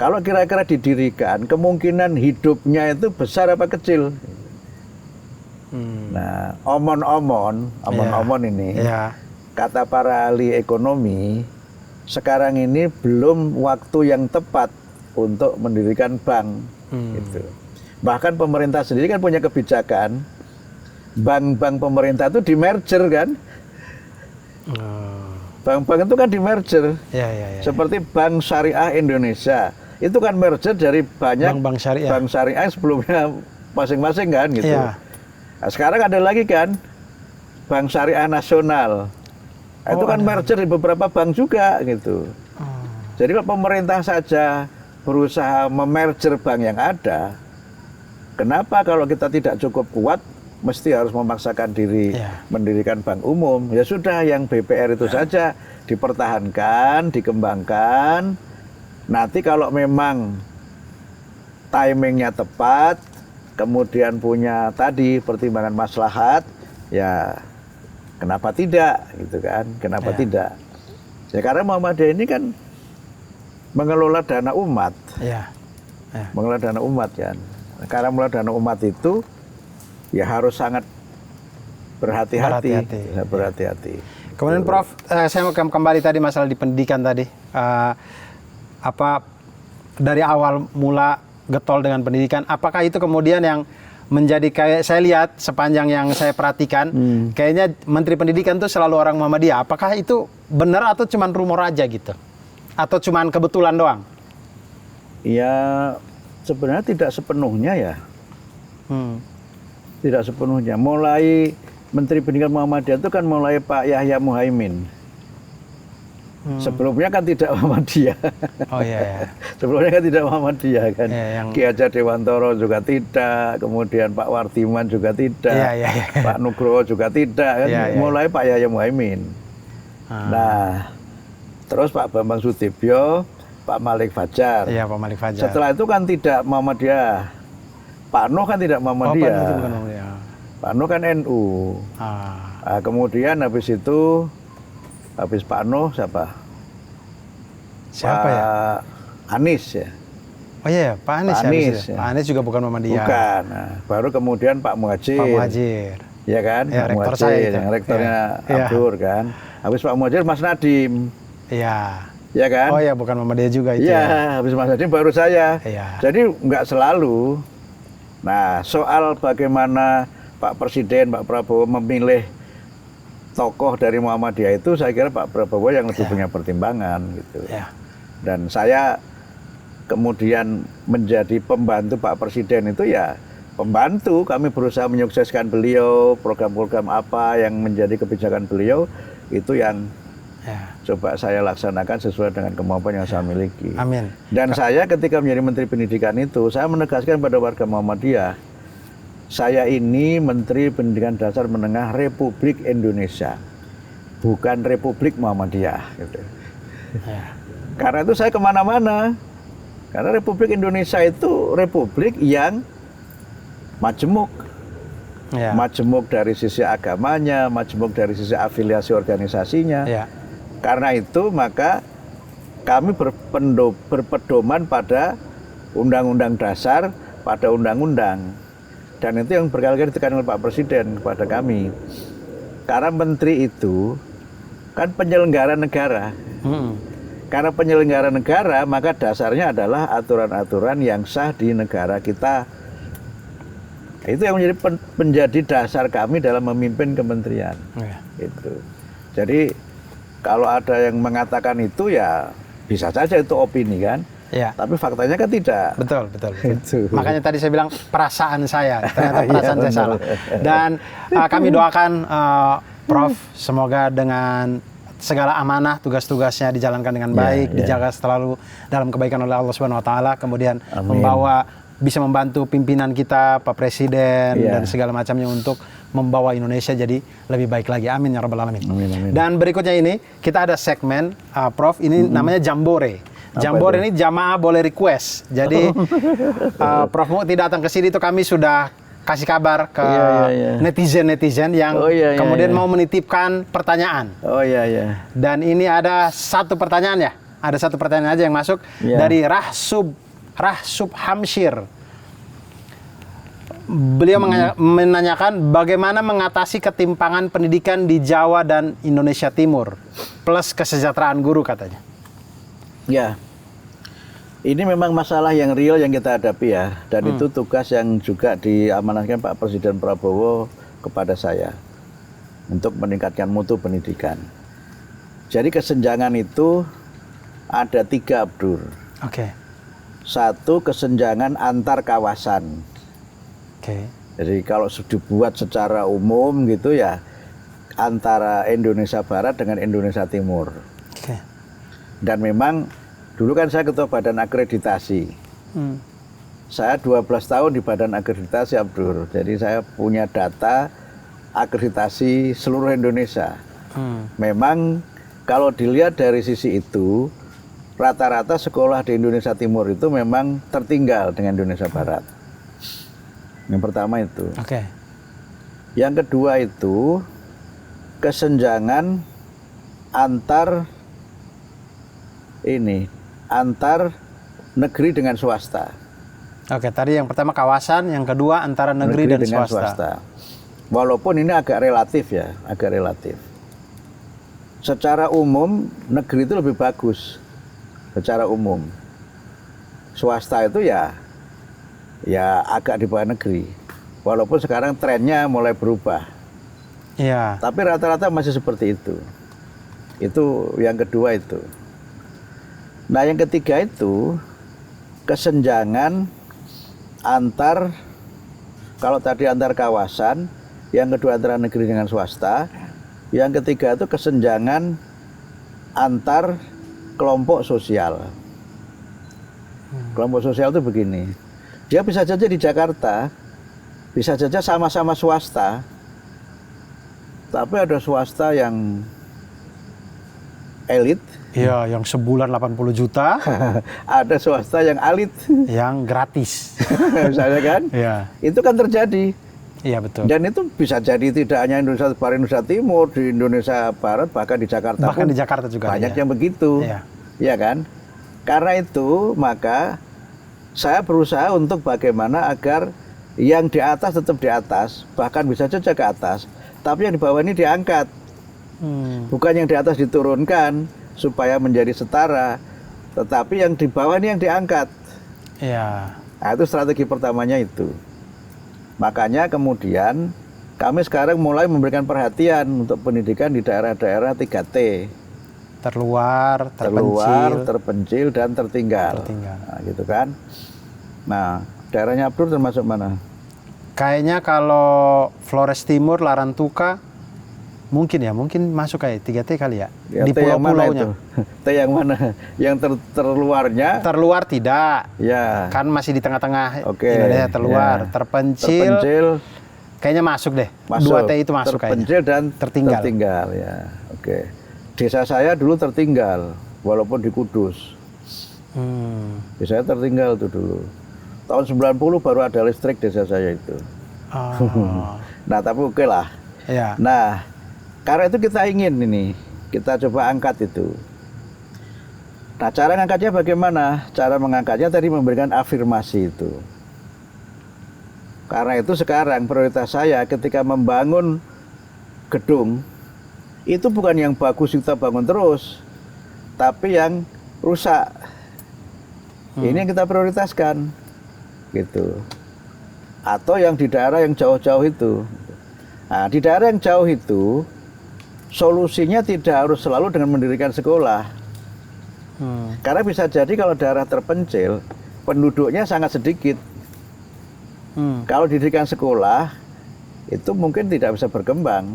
S2: Kalau kira-kira didirikan, kemungkinan hidupnya itu besar apa kecil? Nah, omon-omon ini, kata para ahli ekonomi, sekarang ini belum waktu yang tepat untuk mendirikan bank. Gitu. Bahkan pemerintah sendiri kan punya kebijakan, bank-bank pemerintah itu di merger kan. Bank-bank itu kan di merger. Seperti Bank Syariah Indonesia. Itu kan merger dari banyak bank syariah sebelumnya masing-masing kan gitu. Nah, sekarang ada lagi kan Bank Syariah Nasional. Itu kan merger di beberapa bank juga gitu. Jadi kalau pemerintah saja berusaha memerger bank yang ada, kenapa kalau kita tidak cukup kuat mesti harus memaksakan diri mendirikan bank umum? Ya sudah, yang BPR itu saja dipertahankan, dikembangkan. Nanti kalau memang timingnya tepat, kemudian punya tadi pertimbangan maslahat, ya kenapa tidak, gitu kan? Kenapa tidak? Ya karena Muhammadiyah ini kan mengelola dana umat, mengelola dana umat kan. Karena mengelola dana umat itu ya harus sangat berhati-hati.
S1: Kemudian Prof, saya mau kembali tadi masalah di pendidikan tadi. Apa dari awal mula getol dengan pendidikan, apakah itu kemudian yang menjadi kayak saya lihat sepanjang yang saya perhatikan, kayaknya Menteri Pendidikan itu selalu orang Muhammadiyah. Apakah itu benar atau cuman rumor aja gitu? Atau cuman kebetulan doang?
S2: Ya sebenarnya tidak sepenuhnya ya. Tidak sepenuhnya. Mulai Menteri Pendidikan Muhammadiyah itu kan mulai Pak Yahya Muhaimin. Sebelumnya kan tidak Muhammadiyah. Sebelumnya kan tidak Muhammadiyah kan. Ki Hajar Dewantoro juga tidak, kemudian Pak Wardiman juga tidak, Pak Nugroho juga tidak kan. Mulai Pak Yahya Muhaimin. Nah, terus Pak Bambang Sutibyo, Pak Malik Fajar.
S1: Pak Malik Fajar.
S2: Setelah itu kan tidak Muhammadiyah. Pak Nuh kan tidak Muhammadiyah. Pak Nuh kan NU. Nah, kemudian habis itu, habis Pak Nuh siapa?
S1: Siapa ya?
S2: Anies ya.
S1: Oh iya, Pak Anies.
S2: Pak Anies,
S1: ya. Pak Anies juga bukan Muhammadiyah.
S2: Bukan. Nah, baru kemudian Pak Muhadjir.
S1: Pak Muhadjir.
S2: Ya kan?
S1: Ya,
S2: Pak
S1: rektor
S2: Muhadjir,
S1: saya itu.
S2: yang rektornya Abdur kan. Habis Pak Muhadjir Mas Nadiem. Ya kan?
S1: Oh ya, bukan Muhammadiyah juga itu.
S2: Iya, habis Mas Nadiem baru saya. Jadi nggak selalu. Nah, soal bagaimana Pak Presiden, Pak Prabowo memilih tokoh dari Muhammadiyah itu, saya kira Pak Prabowo yang lebih punya pertimbangan gitu. Dan saya kemudian menjadi pembantu Pak Presiden itu ya pembantu, kami berusaha menyukseskan beliau, program-program apa yang menjadi kebijakan beliau itu yang coba saya laksanakan sesuai dengan kemampuan yang saya miliki.
S1: Amin.
S2: Dan saya ketika menjadi Menteri Pendidikan itu, saya menegaskan pada warga Muhammadiyah, saya ini Menteri Pendidikan Dasar Menengah Republik Indonesia, bukan Republik Muhammadiyah. Gitu. Karena itu saya kemana-mana. Karena Republik Indonesia itu republik yang majemuk. Majemuk dari sisi agamanya, majemuk dari sisi afiliasi organisasinya. Karena itu maka kami berpedoman pada Undang-Undang Dasar, pada undang-undang. Dan itu yang berkali-kali ditekan oleh Pak Presiden kepada kami. Karena menteri itu kan penyelenggara negara. Karena penyelenggara negara, maka dasarnya adalah aturan-aturan yang sah di negara kita. Itu yang menjadi dasar kami dalam memimpin kementerian. Itu. Jadi kalau ada yang mengatakan itu ya bisa saja itu opini kan.
S1: Ya.
S2: Tapi faktanya kan tidak.
S1: Betul. Itu. Makanya tadi saya bilang perasaan saya, ternyata perasaan saya salah. Dan kami doakan Prof, semoga dengan segala amanah tugas-tugasnya dijalankan dengan baik, dijaga selalu dalam kebaikan oleh Allah Subhanahu Wa Taala, kemudian bisa membantu pimpinan kita, Pak Presiden dan segala macamnya untuk membawa Indonesia jadi lebih baik lagi. Amin ya rabbal alamin. Amin. Dan berikutnya ini kita ada segmen Prof, ini namanya Jambore. Jambore ini jamaah boleh request. Jadi Prof Mu tidak datang ke sini itu kami sudah kasih kabar ke netizen-netizen yang kemudian mau menitipkan pertanyaan. Dan ini ada satu pertanyaan ya. Ada satu pertanyaan aja yang masuk dari Rahsub Hamshir. Beliau menanyakan bagaimana mengatasi ketimpangan pendidikan di Jawa dan Indonesia Timur plus kesejahteraan guru katanya. Ya, ini memang masalah yang real yang kita hadapi ya, dan itu tugas yang juga diamanahkan Pak Presiden Prabowo kepada saya untuk meningkatkan mutu pendidikan. Jadi kesenjangan itu ada 3, Abdur. Satu, kesenjangan antar kawasan. Jadi kalau dibuat secara umum gitu ya, antara Indonesia Barat dengan Indonesia Timur. Dan memang dulu kan saya ketua badan akreditasi. Saya 12 tahun di badan akreditasi, Abdur. Jadi saya punya data akreditasi seluruh Indonesia. Memang kalau dilihat dari sisi itu, rata-rata sekolah di Indonesia Timur itu memang tertinggal dengan Indonesia Barat. Yang pertama itu. Yang kedua itu kesenjangan antar negeri dengan swasta. Tadi yang pertama kawasan, yang kedua antara negeri dan swasta. Walaupun ini agak relatif ya, agak relatif. Secara umum negeri itu lebih bagus. Secara umum. Swasta itu ya agak di bawah negeri. Walaupun sekarang trennya mulai berubah. Tapi rata-rata masih seperti itu. Itu yang kedua itu. Nah, yang ketiga itu kesenjangan kalau tadi antar kawasan, yang kedua antara negeri dengan swasta, yang ketiga itu kesenjangan antar kelompok sosial. Kelompok sosial itu begini, dia bisa saja di Jakarta, bisa saja sama-sama swasta, tapi ada swasta yang elit. Yang sebulan 80 juta. Ada swasta yang alit. Yang gratis. Misalnya kan? Itu kan terjadi. Betul. Dan itu bisa jadi tidak hanya Indonesia Barat, Indonesia Timur, di Indonesia Barat, bahkan di Jakarta. Bahkan di Jakarta juga. Banyak yang begitu. Iya kan? Karena itu, maka saya berusaha untuk bagaimana agar yang di atas tetap di atas, bahkan bisa saja ke atas. Tapi yang di bawah ini diangkat. Bukan yang di atas diturunkan supaya menjadi setara, tetapi yang di bawah ini yang diangkat. Nah, itu strategi pertamanya itu. Makanya kemudian kami sekarang mulai memberikan perhatian untuk pendidikan di daerah-daerah 3T. Terluar, terpencil, dan tertinggal. Nah, gitu kan. Nah, daerahnya Abdur termasuk mana? Kayaknya kalau Flores Timur, Larantuka, mungkin masuk kayak 3T kali ya. Di pulau-pulaunya. T yang mana? Yang terluarnya? Terluar tidak. Kan masih di tengah-tengah Indonesia terluar. Terpencil kayaknya masuk deh. 2T itu masuk kayaknya. Terpencil dan tertinggal. Desa saya dulu tertinggal, walaupun di Kudus. Desa saya tertinggal tuh dulu. Tahun 90 baru ada listrik desa saya itu. Nah, tapi oke lah. Nah, karena itu kita ingin kita coba angkat itu.
S2: Nah, cara mengangkatnya bagaimana? Cara mengangkatnya tadi memberikan afirmasi itu. Karena itu sekarang prioritas saya ketika membangun gedung, itu bukan yang bagus kita bangun terus, tapi yang rusak. Ini yang kita prioritaskan, gitu. Atau yang di daerah yang jauh-jauh itu. Nah, di daerah yang jauh itu, solusinya tidak harus selalu dengan mendirikan sekolah. Karena bisa jadi kalau daerah terpencil, penduduknya sangat sedikit. Kalau didirikan sekolah, itu mungkin tidak bisa berkembang.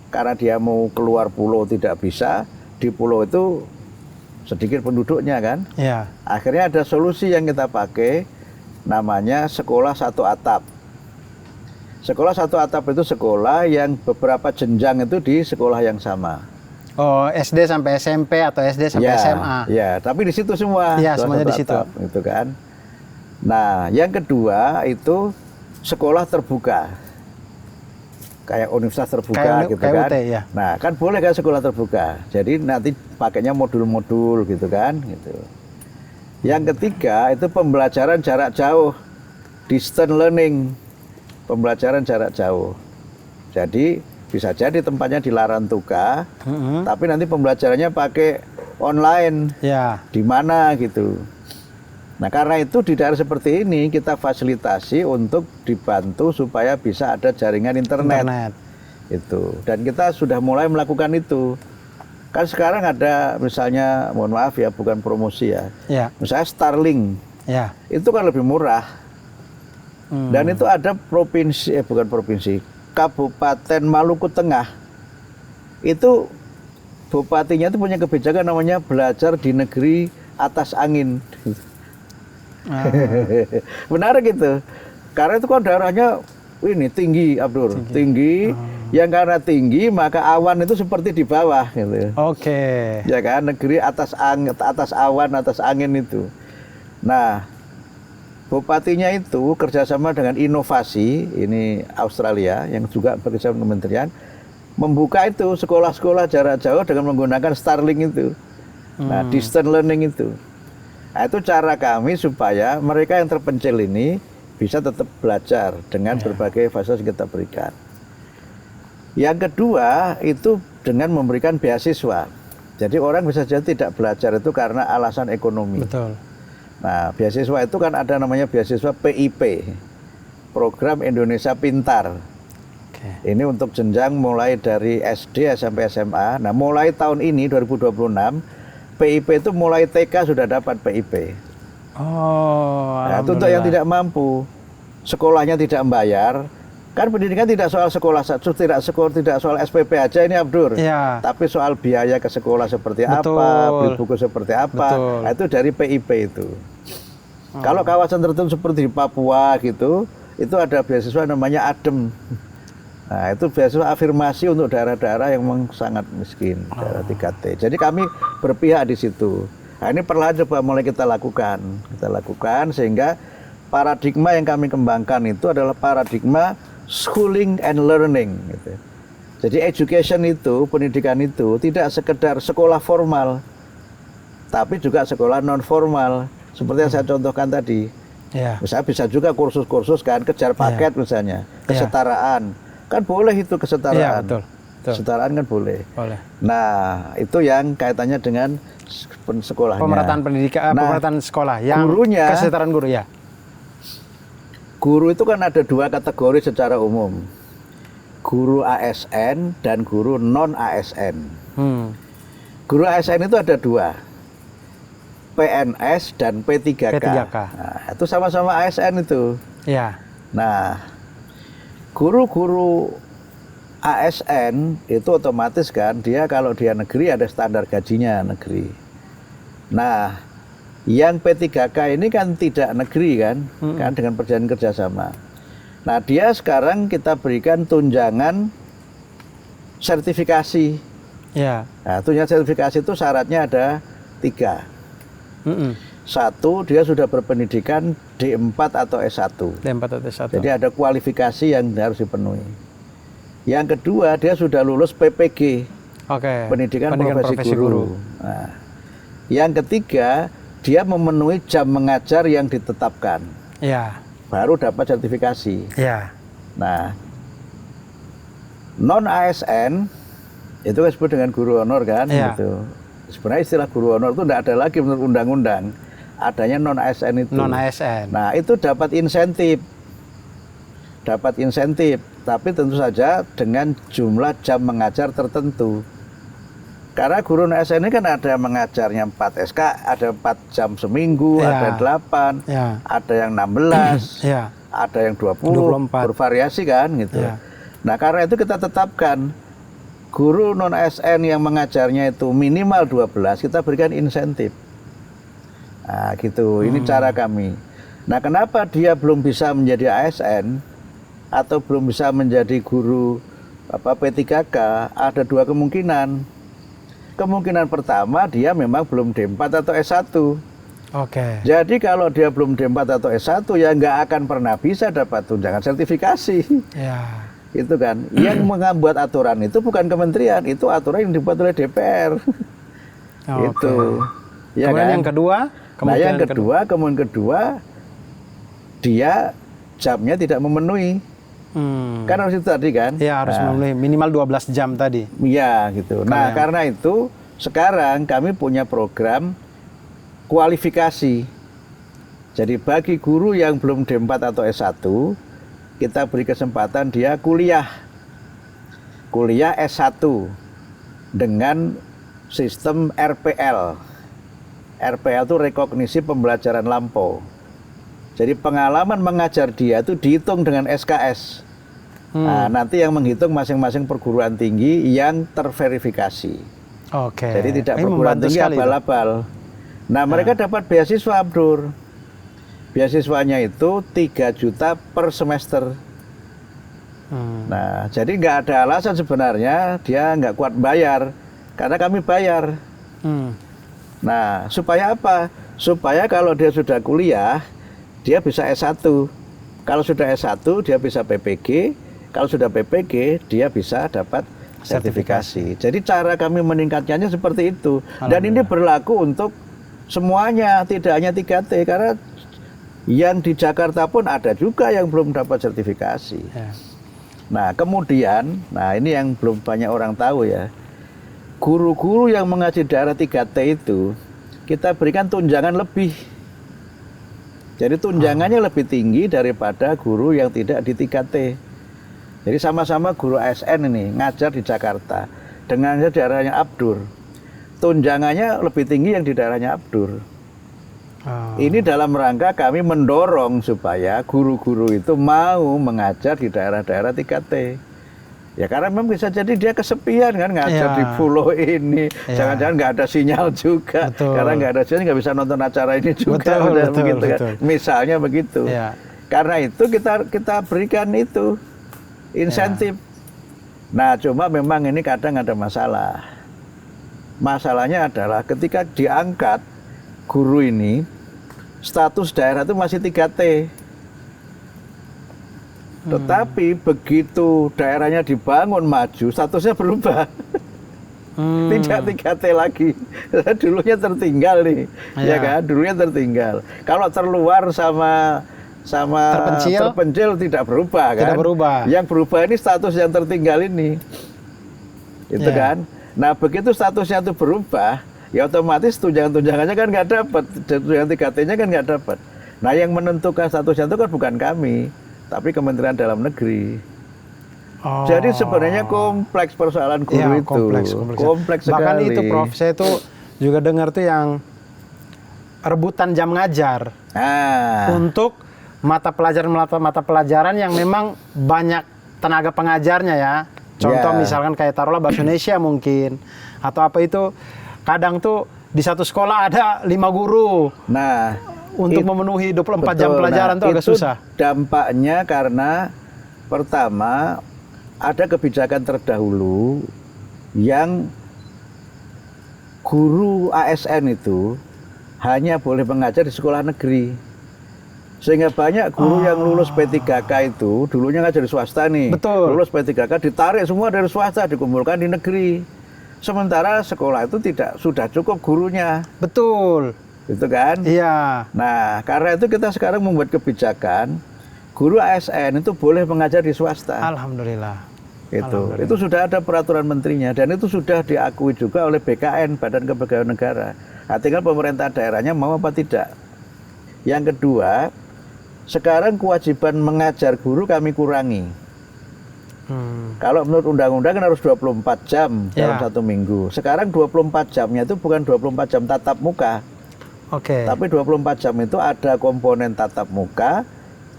S2: Karena dia mau keluar pulau tidak bisa, di pulau itu sedikit penduduknya kan.
S1: Ya.
S2: Akhirnya ada solusi yang kita pakai, namanya sekolah satu atap. Sekolah satu atap itu sekolah yang beberapa jenjang itu di sekolah yang sama.
S1: Oh, SD sampai SMP atau SD sampai SMA.
S2: Ya, tapi di situ semua.
S1: Ya, semuanya di situ.
S2: Itu kan. Nah, yang kedua itu sekolah terbuka. Kayak universitas terbuka gitu kan.
S1: UT, ya.
S2: Nah, kan boleh kan sekolah terbuka. Jadi nanti pakainya modul-modul gitu kan, gitu. Yang ketiga itu pembelajaran jarak jauh, distance learning, pembelajaran jarak jauh. Jadi bisa jadi tempatnya di Larantuka, tapi nanti pembelajarannya pakai online,
S1: ya.
S2: di mana gitu. Nah, karena itu di daerah seperti ini kita fasilitasi untuk dibantu supaya bisa ada jaringan internet. Itu. Dan kita sudah mulai melakukan itu. Kan sekarang ada misalnya, mohon maaf ya, bukan promosi ya.
S1: Ya.
S2: Misalnya Starlink.
S1: Ya.
S2: Itu kan lebih murah. Dan itu ada provinsi, bukan provinsi, Kabupaten Maluku Tengah. Itu bupatinya itu punya kebijakan namanya belajar di negeri atas angin. Benar gitu. Karena itu kan daerahnya ini tinggi, Abdur, tinggi. Yang karena tinggi maka awan itu seperti di bawah gitu.
S1: Oke.
S2: Ya kan, negeri atas awan, atas angin itu. Nah, bupatinya itu kerjasama dengan inovasi, ini Australia yang juga bekerjasama dengan kementerian, membuka itu sekolah-sekolah jarak jauh dengan menggunakan Starlink itu. Nah, distance learning itu. Nah, itu cara kami supaya mereka yang terpencil ini bisa tetap belajar dengan berbagai fasilitas yang kita berikan. Yang kedua itu dengan memberikan beasiswa. Jadi orang bisa jadi tidak belajar itu karena alasan ekonomi.
S1: Betul.
S2: Nah, beasiswa itu kan ada namanya beasiswa PIP, Program Indonesia Pintar. Ini untuk jenjang mulai dari SD sampai SMA. Nah, mulai tahun ini 2026, PIP itu mulai TK sudah dapat PIP.
S1: Oh,
S2: nah, itu untuk yang tidak mampu, sekolahnya tidak membayar. Kan pendidikan tidak soal sekolah, tidak soal SPP aja ini Abdur.
S1: Ya.
S2: Tapi soal biaya ke sekolah seperti
S1: Betul.
S2: apa, beli buku seperti apa.
S1: Betul.
S2: Nah, itu dari PIP itu. Kalau kawasan tertentu seperti di Papua gitu, itu ada beasiswa namanya ADEM. Nah, itu beasiswa afirmasi untuk daerah-daerah yang memang sangat miskin, daerah 3T. Jadi kami berpihak di situ. Nah, ini perlahan coba mulai kita lakukan. Kita lakukan sehingga paradigma yang kami kembangkan itu adalah paradigma schooling and learning. Gitu. Jadi education itu, pendidikan itu tidak sekedar sekolah formal, tapi juga sekolah non formal. Seperti yang saya contohkan tadi.
S1: Ya.
S2: Misalnya bisa juga kursus-kursus kan, kejar paket misalnya, kesetaraan. Kan boleh itu kesetaraan.
S1: Iya, betul.
S2: Kesetaraan kan boleh.
S1: Boleh.
S2: Nah, itu yang kaitannya dengan sekolahnya.
S1: Pemerataan pendidikan, pemerataan sekolah. Yang
S2: gurunya,
S1: kesetaraan guru ya.
S2: Guru itu kan ada dua kategori secara umum. Guru ASN dan guru non ASN. Guru ASN itu ada dua. PNS dan P3K. Nah, itu sama-sama ASN itu.
S1: Ya.
S2: Nah, guru-guru ASN itu otomatis kan dia kalau dia negeri ada standar gajinya negeri. Nah, yang P3K ini kan tidak negeri kan, kan dengan perjanjian kerjasama. Nah, dia sekarang kita berikan tunjangan sertifikasi.
S1: Ya.
S2: Nah, tunjangan sertifikasi itu syaratnya ada 3. Satu, dia sudah berpendidikan D4 atau S1.
S1: D4 atau S1.
S2: Jadi ada kualifikasi yang harus dipenuhi. Yang kedua, dia sudah lulus PPG.
S1: Oke.
S2: Pendidikan profesi guru. Nah, Yang ketiga, dia memenuhi jam mengajar yang ditetapkan.
S1: Ya.
S2: Baru dapat sertifikasi.
S1: Ya.
S2: Nah, non ASN itu kan disebut dengan guru honor kan,
S1: Ya.
S2: gitu. Sebenarnya istilah guru honor itu tidak ada lagi menurut undang-undang. Adanya non ASN itu.
S1: Non ASN.
S2: Nah, itu dapat insentif. Dapat insentif, tapi tentu saja dengan jumlah jam mengajar tertentu. Karena guru non ASN ini kan ada yang mengajarnya 4 SK, ada 4 jam seminggu,
S1: Ya.
S2: ada 8,
S1: Ya.
S2: ada yang 16,
S1: Ya.
S2: ada yang 20,
S1: 24.
S2: bervariasi kan gitu.
S1: Ya.
S2: Nah, karena itu kita tetapkan guru non ASN yang mengajarnya itu minimal 12, kita berikan insentif. Nah, gitu. Ini cara kami. Nah, kenapa dia belum bisa menjadi ASN atau belum bisa menjadi guru P3K? Ada dua kemungkinan. Kemungkinan pertama, dia memang belum D4 atau S1.
S1: Oke.
S2: Jadi kalau dia belum D4 atau S1, ya nggak akan pernah bisa dapat tunjangan sertifikasi.
S1: Ya.
S2: Itu kan. Yang membuat aturan itu bukan kementerian, itu aturan yang dibuat oleh DPR.
S1: Oke.
S2: Itu. Ya
S1: Kemudian
S2: kan?
S1: yang kedua,
S2: Nah, yang kemungkinan kedua, dia jamnya tidak memenuhi. Kan harus itu tadi kan?
S1: Ya, harus
S2: Nah,
S1: memenuhi minimal 12 jam tadi.
S2: iya gitu. Nah, karena itu sekarang kami punya program kualifikasi. Jadi bagi guru yang belum D4 atau S1, kita beri kesempatan dia kuliah S1 dengan sistem RPL. RPL itu rekognisi pembelajaran lampau. Jadi pengalaman mengajar dia itu dihitung dengan SKS. Nah, nanti yang menghitung masing-masing perguruan tinggi yang terverifikasi.
S1: Oke.
S2: Jadi tidak
S1: Ini
S2: perguruan
S1: membantu
S2: tinggi
S1: sekali itu.
S2: abal-abal. Nah, mereka dapat beasiswa, Abdur. Beasiswanya itu 3 juta per semester. Nah, jadi nggak ada alasan sebenarnya dia nggak kuat bayar, karena kami bayar. Nah, supaya apa? Supaya kalau dia sudah kuliah, dia bisa S1. Kalau sudah S1, dia bisa PPG. Kalau sudah PPG, dia bisa dapat sertifikasi. Jadi cara kami meningkatkannya seperti itu. Dan ini berlaku untuk semuanya, tidak hanya 3T. Karena yang di Jakarta pun ada juga yang belum dapat sertifikasi.
S1: Ya.
S2: Nah, kemudian, ini yang belum banyak orang tahu ya. Guru-guru yang mengaji daerah 3T itu, kita berikan tunjangan lebih. Jadi tunjangannya lebih tinggi daripada guru yang tidak di 3T. Jadi sama-sama guru ASN ini ngajar di Jakarta dengan daerahnya Abdur. Tunjangannya lebih tinggi yang di daerahnya Abdur. Ini dalam rangka kami mendorong supaya guru-guru itu mau mengajar di daerah-daerah 3T. Ya karena memang bisa jadi dia kesepian kan ngajar di pulau ini. Jangan-jangan nggak ada sinyal juga.
S1: Betul.
S2: Karena nggak ada sinyal nggak bisa nonton acara ini juga.
S1: Betul,
S2: begitu
S1: betul.
S2: kan. Misalnya begitu.
S1: Ya.
S2: Karena itu kita berikan itu insentif. Nah cuma memang ini kadang ada masalah. Masalahnya adalah ketika diangkat guru ini, status daerah itu masih 3T. Tetapi begitu daerahnya dibangun maju, statusnya berubah. Tidak 3T lagi. Dulunya tertinggal nih. Ya kan? Dulunya tertinggal. Kalau terluar sama terpencil tidak berubah kan?
S1: Tidak berubah.
S2: Yang berubah ini status yang tertinggal ini. Itu kan? Nah, begitu statusnya itu berubah, ya otomatis tunjangan-tunjangannya kan nggak dapat, tunjangan 3T-nya kan nggak dapat. Nah, yang menentukan statusnya itu kan bukan kami, tapi Kementerian Dalam Negeri. Jadi sebenarnya kompleks persoalan guru itu. Kompleks sekali.
S1: Bahkan itu Prof, saya tuh juga dengar tuh yang rebutan jam ngajar untuk mata pelajaran yang memang banyak tenaga pengajarnya ya. Contoh misalkan kayak taruhlah bahasa Indonesia mungkin, atau apa itu, kadang tuh di satu sekolah ada 5 guru.
S2: Nah,
S1: untuk memenuhi 24 jam pelajaran tuh agak susah.
S2: Dampaknya karena pertama ada kebijakan terdahulu yang guru ASN itu hanya boleh mengajar di sekolah negeri. Sehingga banyak guru yang lulus P3K itu dulunya ngajar di swasta nih.
S1: Betul.
S2: Lulus P3K ditarik semua dari swasta, dikumpulkan di negeri. Sementara sekolah itu sudah cukup gurunya,
S1: Betul.
S2: gitu kan?
S1: Iya.
S2: Nah, karena itu kita sekarang membuat kebijakan, guru ASN itu boleh mengajar di swasta.
S1: Alhamdulillah.
S2: Itu sudah ada peraturan menterinya dan itu sudah diakui juga oleh BKN, Badan Kepegawaian Negara. Nah, tinggal pemerintah daerahnya mau apa tidak. Yang kedua, sekarang kewajiban mengajar guru kami kurangi. Kalau menurut undang-undang kan harus 24 jam dalam satu minggu. Sekarang 24 jamnya itu bukan 24 jam tatap muka.
S1: Oke.
S2: Tapi 24 jam itu ada komponen tatap muka,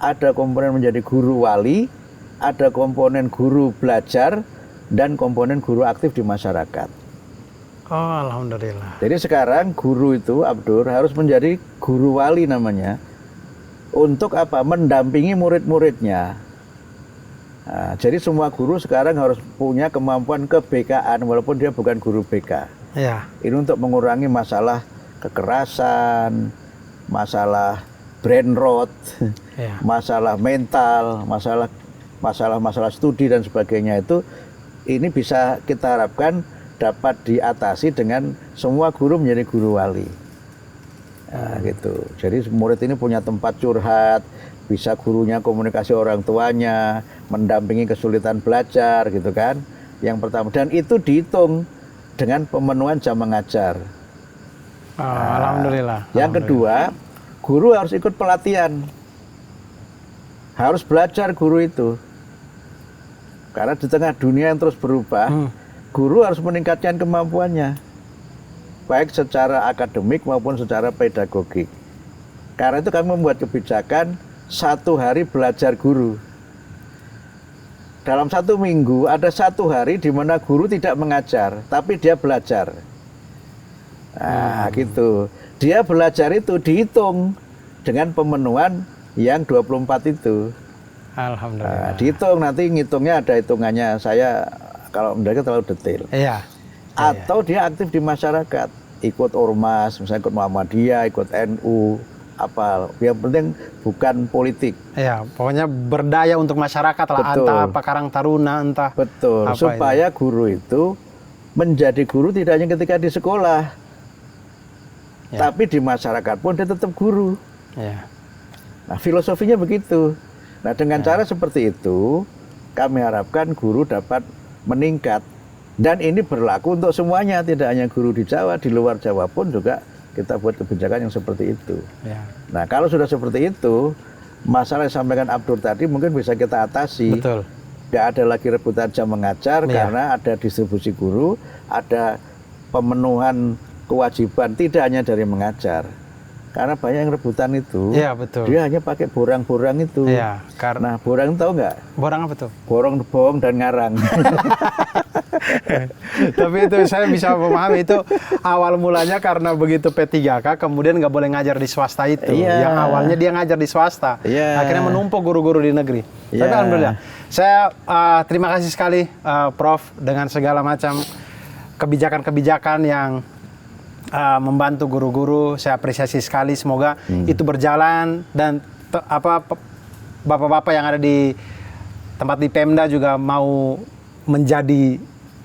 S2: ada komponen menjadi guru wali, ada komponen guru belajar, dan komponen guru aktif di masyarakat.
S1: Oh, alhamdulillah.
S2: Jadi sekarang guru itu, Abdur, harus menjadi guru wali namanya. Untuk apa? Mendampingi murid-muridnya. Nah, jadi semua guru sekarang harus punya kemampuan ke-BK-an walaupun dia bukan guru BK.
S1: Iya.
S2: Ini untuk mengurangi masalah kekerasan, masalah brain rot, masalah mental, masalah studi dan sebagainya itu ini bisa kita harapkan dapat diatasi dengan semua guru menjadi guru wali. Nah, gitu. Jadi murid ini punya tempat curhat, bisa gurunya komunikasi orang tuanya, mendampingi kesulitan belajar gitu kan. Yang pertama, dan itu dihitung dengan pemenuhan jam mengajar.
S1: Alhamdulillah.
S2: Yang kedua, guru harus ikut pelatihan. Harus belajar guru itu. Karena di tengah dunia yang terus berubah, guru harus meningkatkan kemampuannya. Baik secara akademik maupun secara pedagogik. Karena itu kami membuat kebijakan 1 hari belajar guru. Dalam 1 minggu ada 1 hari di mana guru tidak mengajar, tapi dia belajar. Nah, gitu. Dia belajar itu dihitung dengan pemenuhan yang 24 itu.
S1: Alhamdulillah.
S2: Dihitung, nanti ngitungnya ada hitungannya. Saya kalau mereka terlalu detail.
S1: Iya.
S2: Atau dia aktif di masyarakat, ikut ormas, misalnya ikut Muhammadiyah, ikut NU, apa. Yang penting bukan politik.
S1: Iya, pokoknya berdaya untuk masyarakat lah.
S2: Betul.
S1: Entah apa Karang Taruna, entah.
S2: Betul.
S1: Apa
S2: supaya
S1: itu.
S2: Guru itu menjadi guru tidak hanya ketika di sekolah, tapi di masyarakat pun dia tetap guru.
S1: Iya.
S2: Nah, filosofinya begitu. Nah, dengan cara seperti itu, kami harapkan guru dapat meningkat. Dan ini berlaku untuk semuanya, tidak hanya guru di Jawa, di luar Jawa pun juga kita buat kebijakan yang seperti itu.
S1: Ya.
S2: Nah, kalau sudah seperti itu, masalah yang disampaikan Abdur tadi mungkin bisa kita atasi.
S1: Betul.
S2: Nggak ada lagi rebutan jam mengajar karena ada distribusi guru, ada pemenuhan kewajiban tidak hanya dari mengajar. Karena banyak yang rebutan itu, dia hanya pakai borang-borang itu.
S1: Iya,
S2: Nah, borang tahu nggak?
S1: Borang apa tuh?
S2: Borong, bohong, dan ngarang.
S1: Tapi itu saya bisa memahami itu awal mulanya karena begitu P3K kemudian nggak boleh ngajar di swasta itu. Yang awalnya dia ngajar di swasta, akhirnya menumpuk guru-guru di negeri. Tapi alhamdulillah, saya terima kasih sekali Prof dengan segala macam kebijakan-kebijakan yang membantu guru-guru. Saya apresiasi sekali, semoga itu berjalan dan bapak-bapak yang ada di tempat di Pemda juga mau menjadi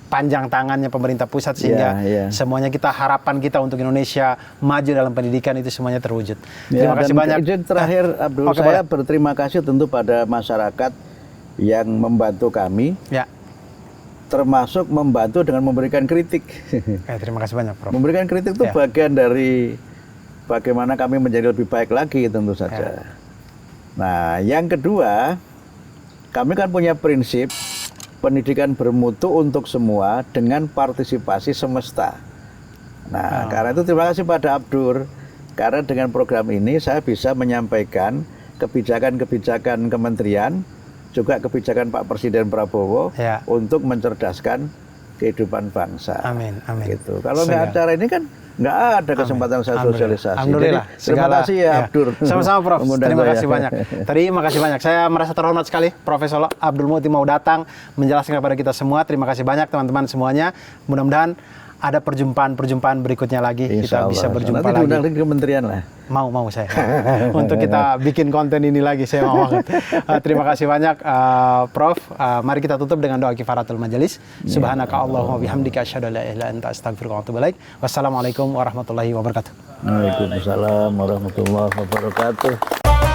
S1: panjang tangannya pemerintah pusat sehingga semuanya harapan kita untuk Indonesia maju dalam pendidikan itu semuanya terwujud. Terima kasih banyak.
S2: Izin terakhir Abdul, saya berterima kasih tentu pada masyarakat yang membantu kami. Ya. Termasuk membantu dengan memberikan kritik.
S1: Terima kasih banyak, Prof.
S2: Memberikan kritik itu bagian dari bagaimana kami menjadi lebih baik lagi tentu saja. Nah, yang kedua, kami kan punya prinsip pendidikan bermutu untuk semua dengan partisipasi semesta. Nah, karena itu terima kasih pada Abdur, karena dengan program ini saya bisa menyampaikan kebijakan-kebijakan kementerian, juga kebijakan Pak Presiden Prabowo untuk mencerdaskan kehidupan bangsa.
S1: Amin, amin.
S2: Gitu. Kalau nggak acara ini kan nggak ada kesempatan saya sosialisasi.
S1: Alhamdulillah.
S2: Jadi, terima kasih ya Abdur.
S1: Sama-sama Prof. Terima kasih banyak. Terima kasih banyak. Saya merasa terhormat sekali Profesor Abdul Muti mau datang menjelaskan kepada kita semua. Terima kasih banyak teman-teman semuanya. Mudah-mudahan ada perjumpaan berikutnya lagi.
S2: Insya
S1: Kita bisa
S2: Allah.
S1: berjumpa
S2: Nanti
S1: lagi.
S2: diundang lagi ke kementerian lah.
S1: Mau saya. Untuk kita bikin konten ini lagi, saya mau banget. Terima kasih banyak, Prof. Mari kita tutup dengan doa kifaratul majelis. Subhanaka Allahumma bihamdika asyhadu an la ilaha illa anta astaghfiruka wa atubu ilaik. Wassalamualaikum warahmatullahi wabarakatuh.
S2: Waalaikumsalam warahmatullahi wabarakatuh.